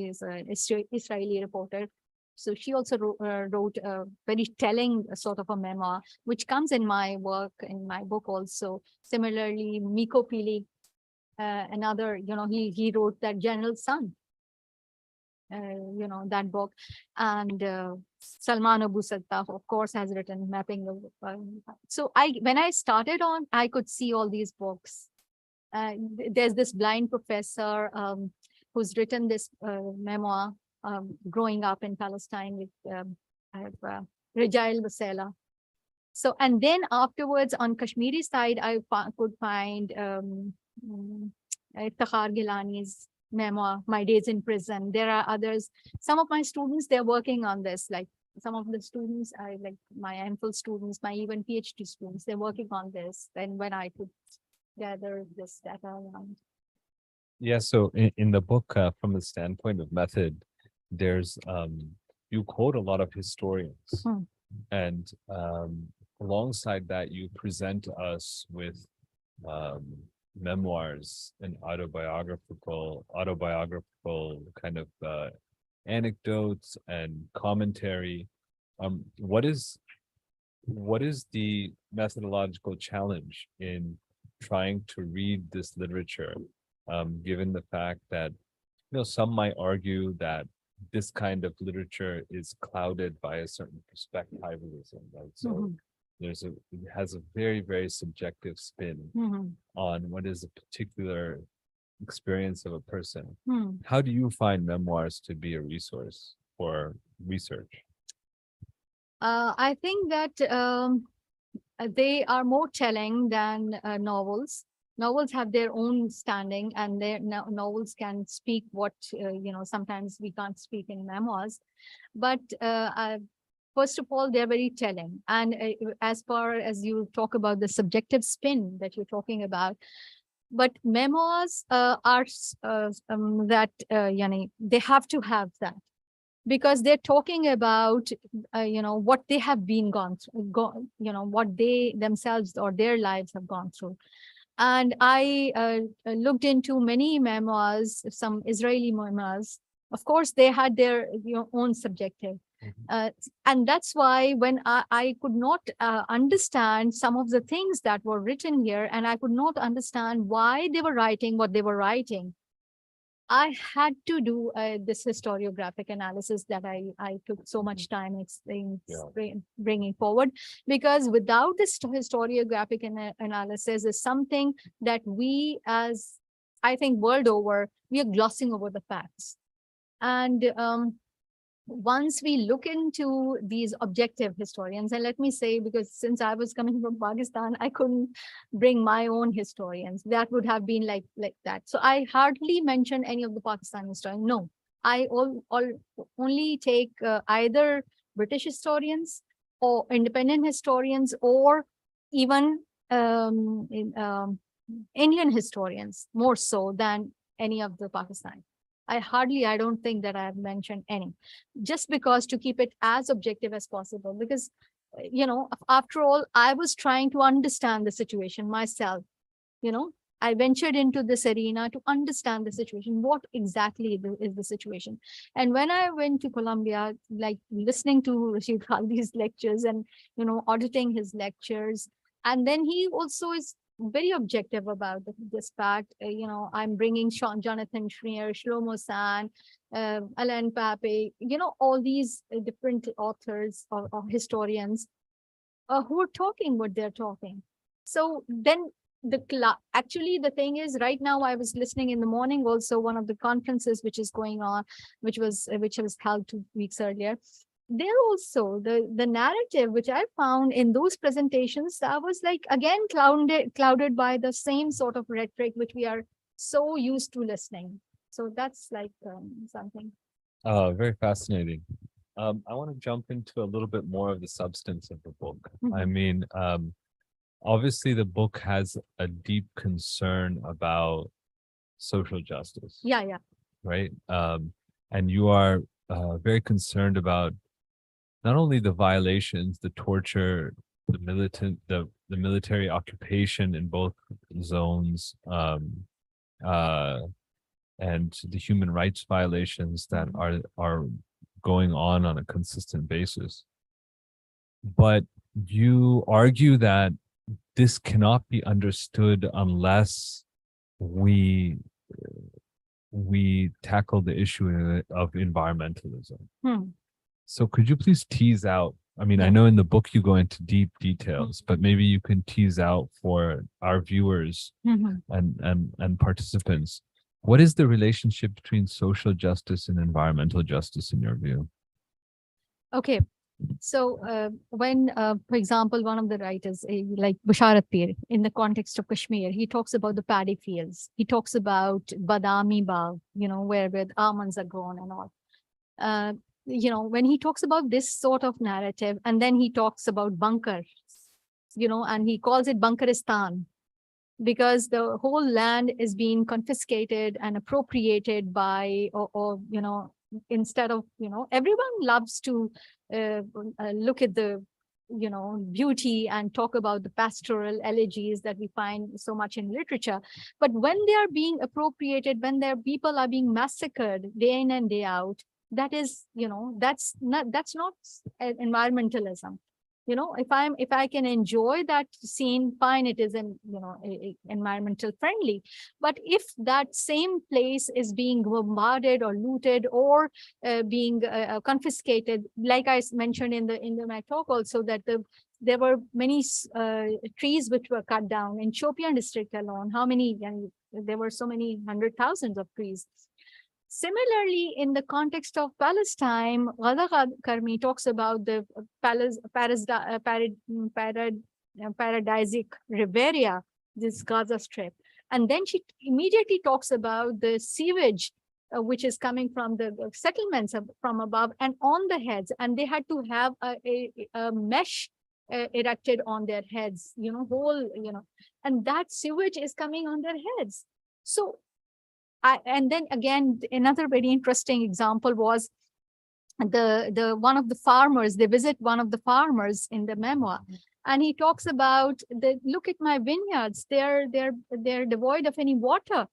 is an Israeli reporter. So she also wrote a very telling sort of a memoir, which comes in my work, in my book also. Similarly, Miko Pili, another, he wrote that General's Son. That book. And Salman Abu Sattaf, of course, has written Mapping the so when I started on, I could see all these books. There's this blind professor who's written this memoir, growing up in Palestine with Rajail Basela. So, and then afterwards on Kashmiri side, I could find Takhar Gilani's memoir, My Days in Prison. There are others. Some of my students, they're working on this. Like some of the students, like my MPhil students, my even PhD students, they're working on this. Then when I could gather this data around. Yeah, so in the book, from the standpoint of method, there's you quote a lot of historians, and alongside that, you present us with memoirs and autobiographical kind of anecdotes and commentary. What is the methodological challenge in trying to read this literature, given the fact that some might argue that this kind of literature is clouded by a certain perspectivalism, right? So it has a very, very subjective spin on what is a particular experience of a person. How do you find memoirs to be a resource for research? I think that they are more telling than novels. Novels have their own standing, and their novels can speak what, sometimes we can't speak in memoirs. But first of all, they're very telling. And as far as you talk about the subjective spin that you're talking about, but memoirs are that, they have to have that, because they're talking about, what they have been gone through, what they themselves or their lives have gone through. And I looked into many memoirs, some Israeli memoirs. Of course, they had their own subjective. And that's why when I could not understand some of the things that were written here, and I could not understand why they were writing what they were writing, I had to do this historiographic analysis that I took so much time bringing forward, because without this historiographic analysis is something that we, as I think world over, we are glossing over the facts. And once we look into these objective historians, and let me say, because since I was coming from Pakistan, I couldn't bring my own historians. That would have been like that. So I hardly mention any of the Pakistani historians. No, I only take either British historians or independent historians, or even Indian historians, more so than any of the Pakistani. I don't think that I have mentioned any, just because to keep it as objective as possible, because, after all, I was trying to understand the situation myself. I ventured into this arena to understand the situation. What exactly is the situation? And when I went to Colombia, like listening to Rashid Khaldi's lectures and, auditing his lectures, and then he also is very objective about this fact. I'm bringing Jonathan Schneer, Shlomo San, Alain Pape, all these different authors or historians who are talking what they're talking. So then actually the thing is, right now I was listening in the morning also one of the conferences which is going on, which was held 2 weeks earlier. There also the narrative which I found in those presentations, that was like again clouded by the same sort of rhetoric which we are so used to listening. So that's like something. Very fascinating. I want to jump into a little bit more of the substance of the book. I Mhm. mean, obviously the book has a deep concern about social justice, Yeah. right? And you are very concerned about not only the violations, the torture, the military occupation in both zones, and the human rights violations that are going on a consistent basis. But you argue that this cannot be understood unless we tackle the issue of environmentalism. So could you please tease out, I mean, I Yeah. know in the book you go into deep details, but maybe you can tease out for our viewers and participants, what is the relationship between social justice and environmental justice in your view? Okay. So when, for example, one of the writers, like Basharat Pir, in the context of Kashmir, he talks about the paddy fields. He talks about Badami Bagh, where the almonds are grown and all. When he talks about this sort of narrative, and then he talks about bunkers, and he calls it Bunkeristan, because the whole land is being confiscated and appropriated by, or instead of, everyone loves to look at the, beauty and talk about the pastoral elegies that we find so much in literature. But when they are being appropriated, when their people are being massacred day in and day out, that is, that's not environmentalism. If I can enjoy that scene, fine, it is environmental friendly. But if that same place is being bombarded or looted or being confiscated, like I mentioned in my talk also, that there were many trees which were cut down in Shopian district alone. How many? And there were so many 100,000s of trees. Similarly, in the context of Palestine, Ghada Karmi talks about the paradisic Riviera, this Gaza Strip. And then she immediately talks about the sewage, which is coming from the settlements from above and on the heads. And they had to have a mesh erected on their heads, and that sewage is coming on their heads. So and then again, another very interesting example was the one of the farmers. They visit one of the farmers in the memoir, and he talks about look at my vineyards. They're devoid of any water,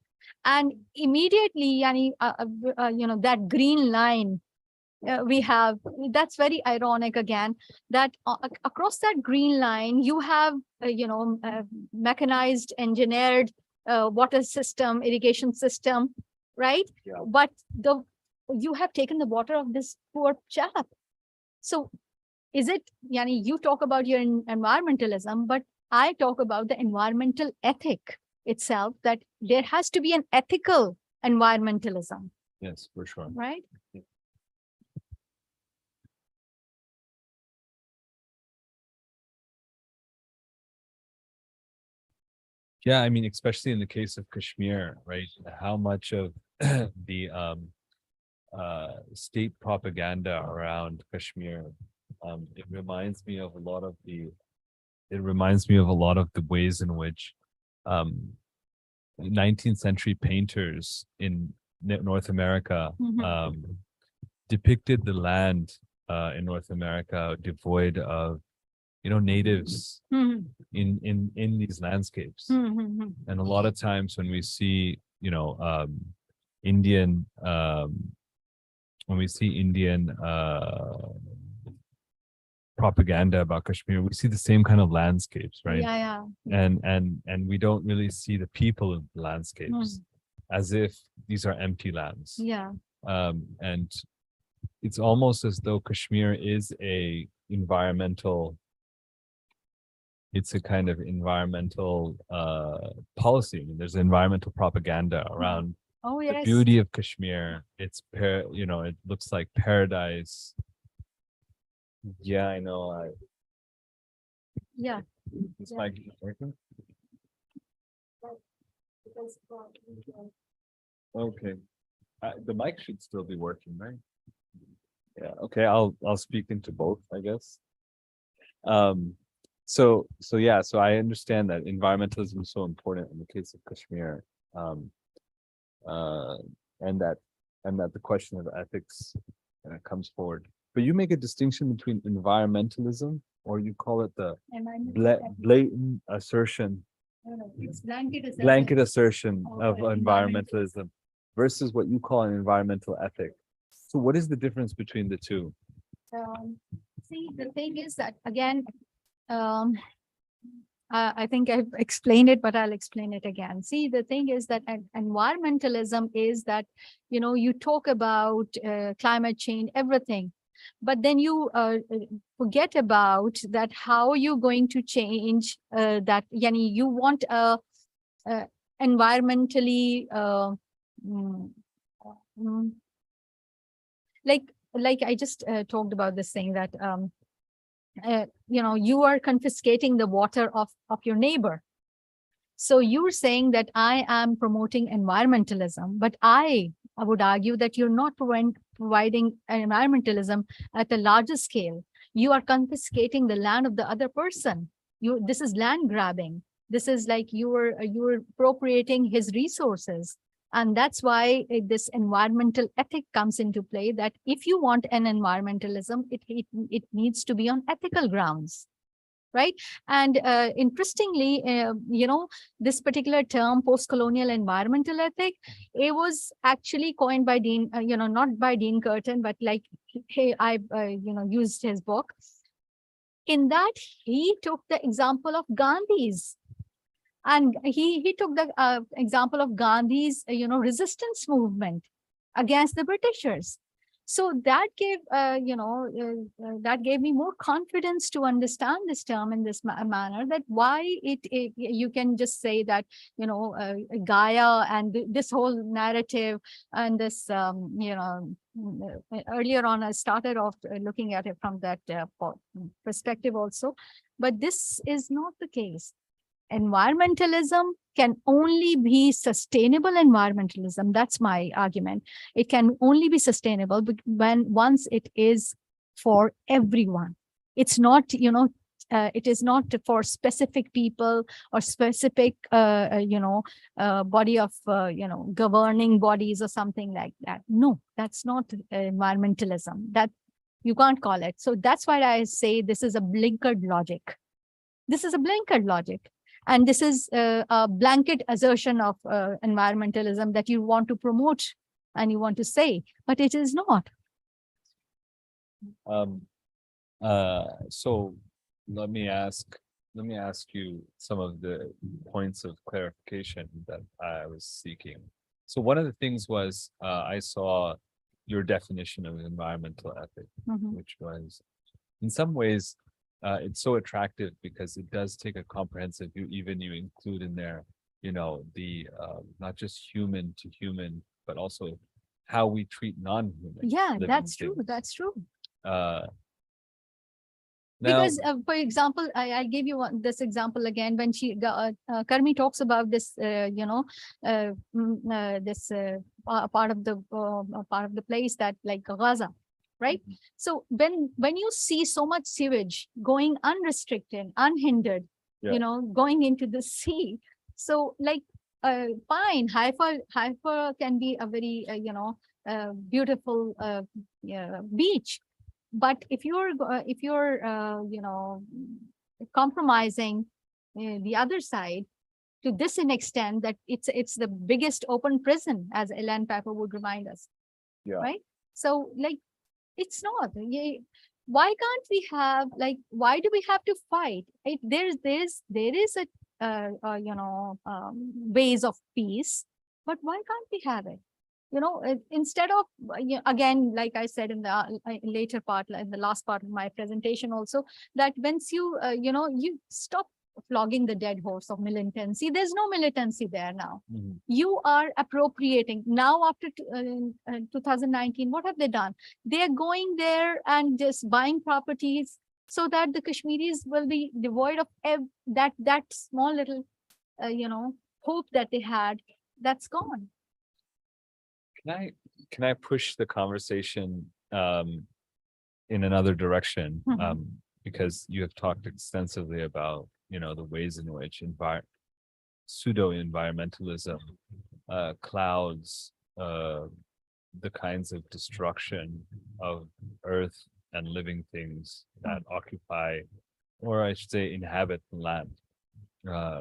and immediately, that green line we have. That's very ironic again. That across that green line you have mechanized, engineered water system, irrigation system, right? Yeah. But you have taken the water of this poor chap. So is it, Yani, you talk about your environmentalism, but I talk about the environmental ethic itself, that there has to be an ethical environmentalism. Yes, for sure. Right? Yeah, I mean, especially in the case of Kashmir, right? How much of the state propaganda around Kashmir, it reminds me of a lot of the ways in which um 19th century painters in North America depicted the land in North America devoid of natives in these landscapes. And a lot of times when we see Indian Indian propaganda about Kashmir, we see the same kind of landscapes, right? Yeah. And we don't really see the people of the landscapes as if these are empty lands. Yeah. And it's almost as though Kashmir is it's a kind of environmental policy. I mean, there's environmental propaganda around Oh, the yes. beauty of Kashmir. It looks like paradise. Yeah, I know. Yeah. Is my working? Okay. The mic should still be working, right? Yeah. Okay. I'll speak into both, I guess. So yeah. So I understand that environmentalism is so important in the case of Kashmir, uh, and that the question of ethics comes forward. But you make a distinction between environmentalism, or you call it the blatant assertion, It's blanket blanket assertion of environment. environmentalism versus what you call an environmental ethic. So what is the difference between the two? See, the thing is that again, I think I've explained it, but I'll explain it again. See, the thing is that environmentalism is that, you talk about climate change, everything, but then you forget about that how you're going to change that. Yani, you want a environmentally like I just talked about this thing that you are confiscating the water of your neighbor. So you're saying that I am promoting environmentalism, but I would argue that you're not providing environmentalism at a larger scale. You are confiscating the land of the other person. This is land grabbing. This is like you're appropriating his resources. And that's why this environmental ethic comes into play, that if you want an environmentalism, it needs to be on ethical grounds, right? And interestingly, this particular term, post-colonial environmental ethic, it was actually coined by Dean, not by Dean Curtin, but like, I used his book. In that, he took the example of Gandhi's. And he took the example of Gandhi's, resistance movement against the Britishers. So that gave me more confidence to understand this term in this manner. That why you can just say that Gaia and this whole narrative and this earlier on I started off looking at it from that perspective also, but this is not the case. Environmentalism can only be sustainable environmentalism. That's my argument. It can only be sustainable once it is for everyone. It's not, it is not for specific people or specific, body of, governing bodies or something like that. No, that's not environmentalism. That you can't call it. So that's why I say this is a blinkered logic. This is a blinkered logic. And this is a blanket assertion of environmentalism that you want to promote and you want to say, but it is not. So let me ask you some of the points of clarification that I was seeking. So one of the things was I saw your definition of environmental ethic, which was in some ways it's so attractive because it does take a comprehensive view. Even you include in there, the not just human to human, but also how we treat non-human. Yeah, that's true. That's true. Now, Because, for example, I'll give you this example again. When Karmi talks about this, this part of the place that like Gaza, right? Mhm. So when you see so much sewage going unrestricted, unhindered, Yeah. going into the sea, so like fine, Haifa can be a very beautiful beach, but if you're compromising the other side to this an extent that it's the biggest open prison, as Ellen Pfeffer would remind us, Yeah. right? So like it's not. Why can't we have, like, why do we have to fight? There is a ways of peace, but why can't we have it? Instead of again, like I said in the later part, in the last part of my presentation also, that once you you stop flogging the dead horse of militancy. There's no militancy there now. Mhm. You are appropriating now after 2019. What have they done? They are going there and just buying properties so that the Kashmiris will be devoid of that small little hope that they had. That's gone. Can I push the conversation in another direction? Mhm. Because you have talked extensively about, the ways in which pseudo-environmentalism clouds the kinds of destruction of earth and living things that occupy, or I should say inhabit the land,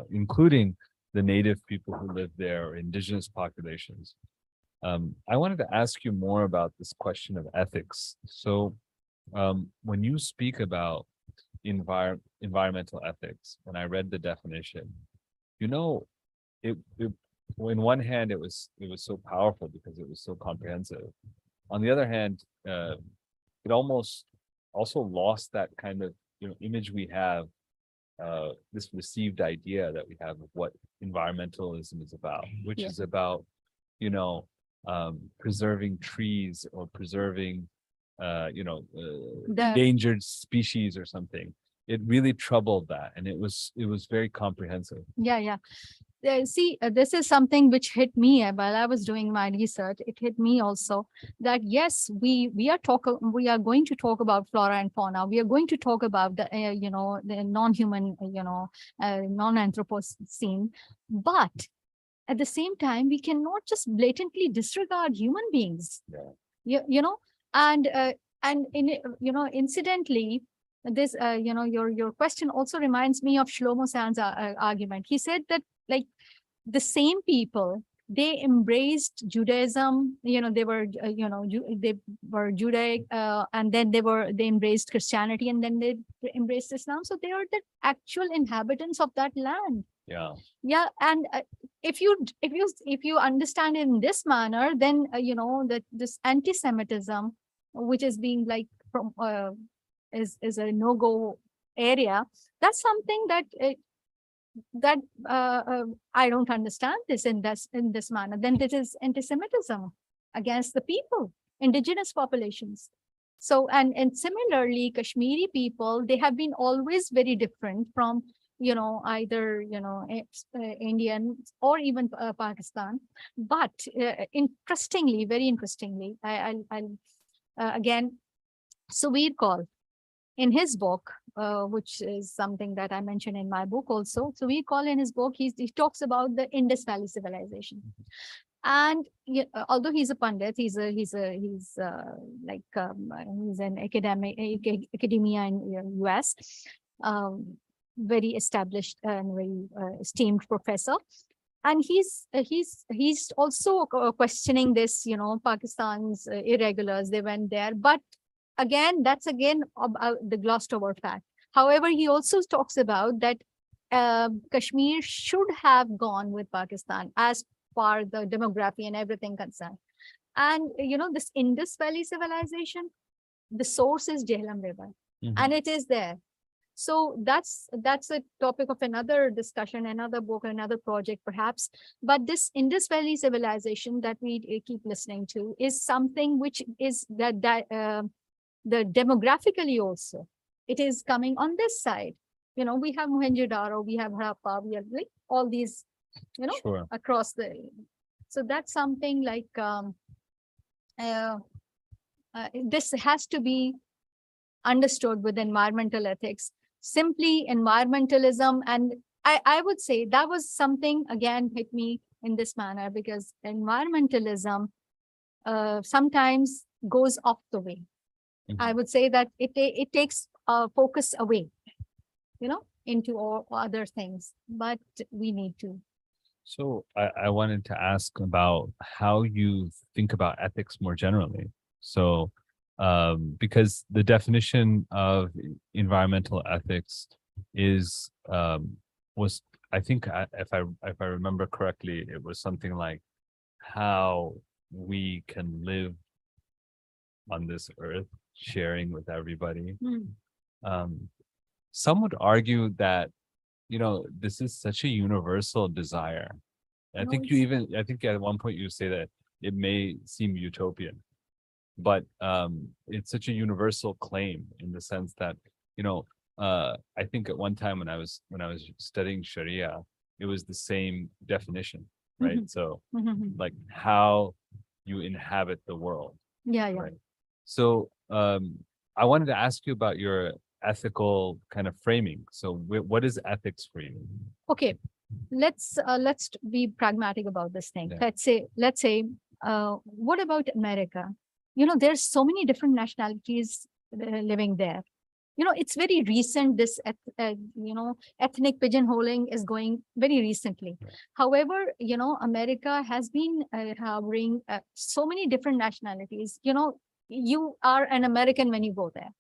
including the native people who live there, or indigenous populations. I wanted to ask you more about this question of ethics. So when you speak about environmental ethics, when I read the definition, it in one hand it was so powerful because it was so comprehensive. On the other hand, it almost also lost that kind of image we have, this received idea that we have of what environmentalism is about, which Yeah. is about preserving trees or preserving The endangered species or something. It really troubled that, and it was very comprehensive. yeah. See, this is something which hit me while I was doing my research. It hit me also that yes, we are going to talk about flora and fauna. We are going to talk about the the non-human non-anthropocene, but at the same time, we cannot just blatantly disregard human beings. Yeah. You know, and incidentally, this your question also reminds me of Shlomo Sand's argument. He said that like the same people, they embraced Judaism. They were they were Judaic, and then they embraced Christianity, and then they embraced Islam. So they are the actual inhabitants of that land. Yeah, and if you understand in this manner, then that this anti-Semitism, which is being like from is a no-go area, that's something that I don't understand this in this manner. Then this is anti-Semitism against the people, indigenous populations. So and similarly, Kashmiri people, they have been always very different from either Indian or even Pakistan. But interestingly, very interestingly, I'll again, Suveer Kaul, in his book, which is something that I mentioned in my book also. So we call in his book, he talks about the Indus Valley civilization. And although he's a pundit, he's he's an academia in US, very established and very esteemed professor. And he's also questioning this, Pakistan's irregulars, they went there, but again, that's again about the glossed over fact. However, he also talks about that Kashmir should have gone with Pakistan as far the demography and everything concerned. And this Indus Valley civilization, the source is Jhelum River, and it is there. So that's a topic of another discussion, another book, another project perhaps. But this Indus Valley civilization that we keep listening to is something which is the demographically also, it is coming on this side. You know, we have Mohenjo-daro, we have Harappa, we have like all these, you know, Sure. across the. So that's something like this has to be understood with environmental ethics. Simply environmentalism, and I would say that was something again hit me in this manner, because environmentalism sometimes goes off the way. I would say that it takes focus away, you know, into all other things, but we need to. So I wanted to ask about how you think about ethics more generally. So because the definition of environmental ethics is was, I think if I remember correctly, it was something like how we can live on this earth, sharing with everybody. Some would argue that, you know, this is such a universal desire. I No, think you even, I think at one point you say that it may seem utopian, but it's such a universal claim in the sense that, you know, I think at one time when I was studying Sharia, it was the same definition, right? So like how you inhabit the world. Yeah. Right. So I wanted to ask you about your ethical kind of framing. So what is ethics for you? Okay, let's be pragmatic about this thing. Yeah. Let's say, what about America? You know, there's so many different nationalities living there. You know, it's very recent. This, you know, ethnic pigeonholing is going very recently. Right. However, you know, America has been harboring so many different nationalities. You know, you are an American when you go there,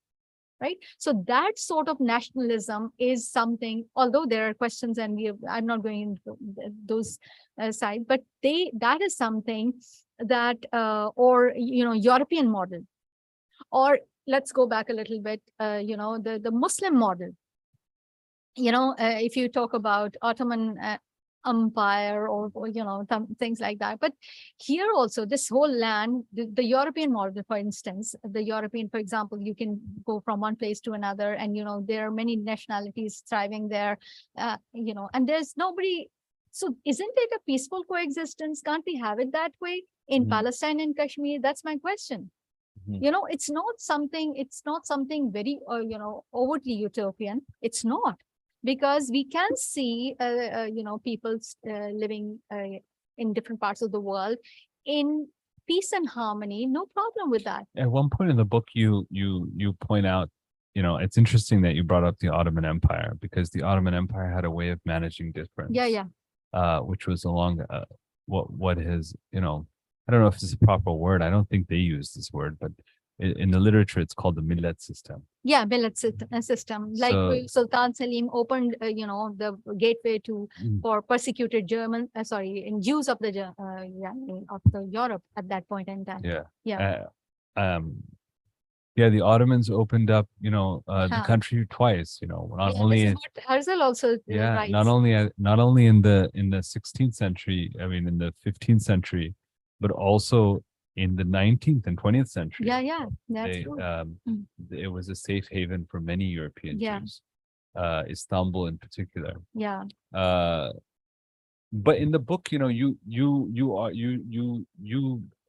right? So that sort of nationalism is something, although there are questions, and I'm not going into those side, but that is something that, or, you know, European model, or let's go back a little bit, you know, the Muslim model. You know, if you talk about Ottoman Empire, or you know, things like that. But here also, this whole land, the European model, for instance, the European, for example, you can go from one place to another, and you know, there are many nationalities thriving there, you know, and there's nobody. So isn't it a peaceful coexistence? Can't we have it that way in Palestine and Kashmir? That's my question. You know, it's not something very, you know, overtly utopian. It's not, because we can see, you know, people living in different parts of the world in peace and harmony. No problem with that. At one point in the book, you point out, you know, it's interesting that you brought up the Ottoman Empire, because the Ottoman Empire had a way of managing difference. Yeah. Which was along what has, you know, I don't know if it's a proper word. I don't think they use this word, but in the literature, it's called the millet system. Yeah, millet system. Like Sultan Selim opened, you know, the gateway for persecuted German, and Jews of the Europe at that point in time. Yeah. The Ottomans opened up, you know, the country twice. You know, not only this is what Herzl also writes. not only in the 16th century. I mean, in the 15th century, but also in the 19th and 20th century. Yeah, that's true. It was a safe haven for many European Jews, Istanbul in particular. Yeah. But in the book, you know, you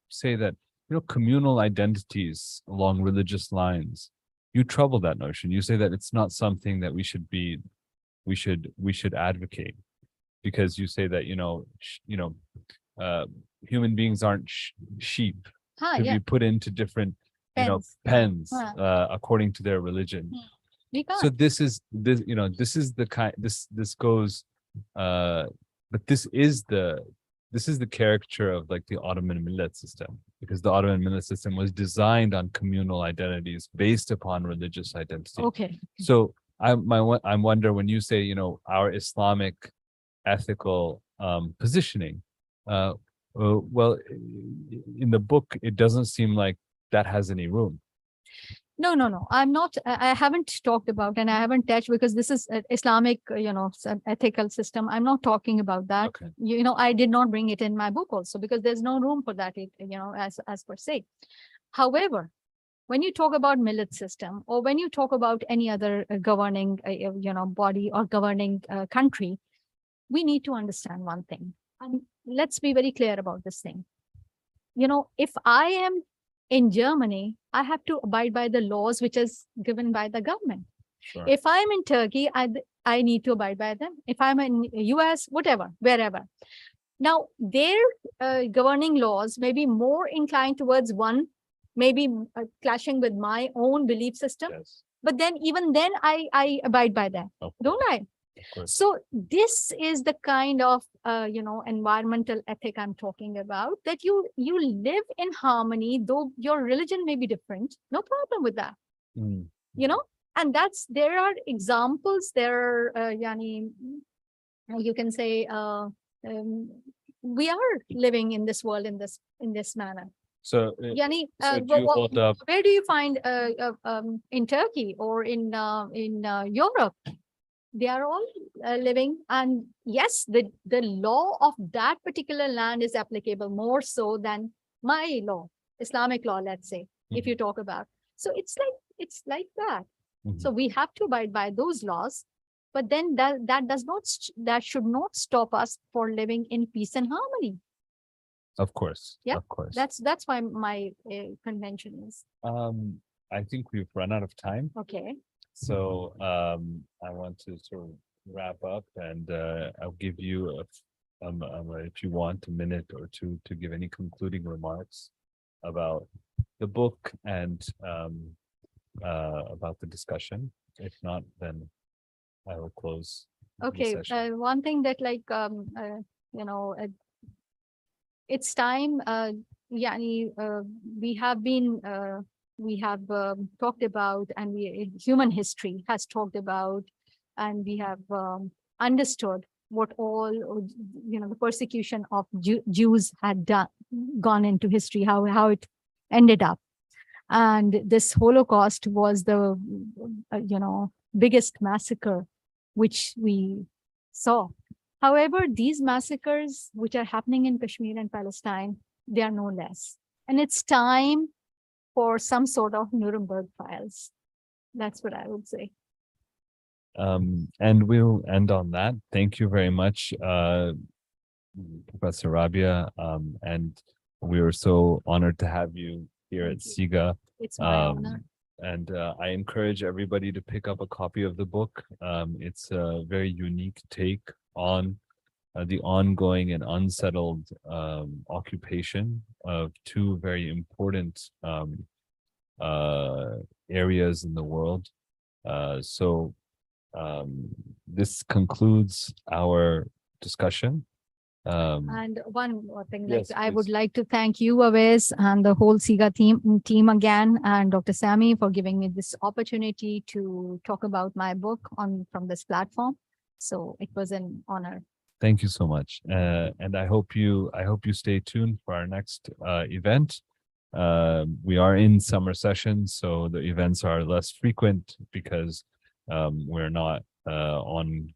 say that, you know, communal identities along religious lines, you trouble that notion. You say that it's not something that we should advocate, because you say that, you know, human beings aren't sheep to be put into different pens according to their religion. So this is the kind, this goes but this is the caricature of like the Ottoman millet system, because the Ottoman millet system was designed on communal identities based upon religious identity. Okay. So I wonder, when you say, you know, our Islamic ethical positioning, well, in the book, it doesn't seem like that has any room. No. I'm not. I haven't talked about, and I haven't touched, because this is Islamic, you know, ethical system. I'm not talking about that. Okay. You know, I did not bring it in my book also, because there's no room for that. You know, as per se. However, when you talk about millet system, or when you talk about any other governing, body or governing country, we need to understand one thing. And let's be very clear about this thing. If I am in Germany, I have to abide by the laws which is given by the government. Sure. If I'm in Turkey, I need to abide by them. If I'm in US, whatever, wherever. Now, their governing laws may be more inclined towards one, maybe clashing with my own belief system. Yes, But then even then I abide by that, of don't I? course. So this is the kind of environmental ethic I'm talking about, that you live in harmony, though your religion may be different. No problem with that. Mm. And there are examples there, you can say, we are living in this world in this manner. So, Yani, so do you hold up? where do you find in Turkey or in Europe? They are all living, and yes, the law of that particular land is applicable more so than my law, Islamic law, let's say, if you talk about. So it's like that. Mhm. So we have to abide by those laws, but then that should not stop us for living in peace and harmony. Of course. Yeah, Of course. That's why my convention is. I think we've run out of time. Okay. So I want to sort of wrap up, and I'll give you if you want, a minute or two to give any concluding remarks about the book and about the discussion. If not, then I will close. the Okay. session. One thing that it's time. We have talked about, and human history has talked about, and we have understood what all the persecution of Jews had gone into history, how it ended up, and this Holocaust was the biggest massacre which we saw. However, these massacres which are happening in Kashmir and Palestine, they are no less, and it's time for some sort of Nuremberg files. That's what I would say. And we'll end on that. Thank you very much, Professor Rabia. And we were so honored to have you here at SIGA. It's my honor. And I encourage everybody to pick up a copy of the book. It's a very unique take on the ongoing and unsettled occupation of two very important areas in the world. So this concludes our discussion. And one more thing, yes, I would please. like to thank you, Awais, and the whole SIGA team again, and Dr. Sami for giving me this opportunity to talk about my book from this platform. So it was an honor. Thank you so much. And I hope you stay tuned for our next event. We are in summer sessions, so the events are less frequent because we're not on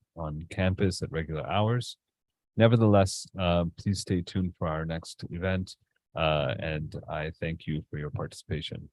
campus at regular hours. Nevertheless, please stay tuned for our next event, and I thank you for your participation.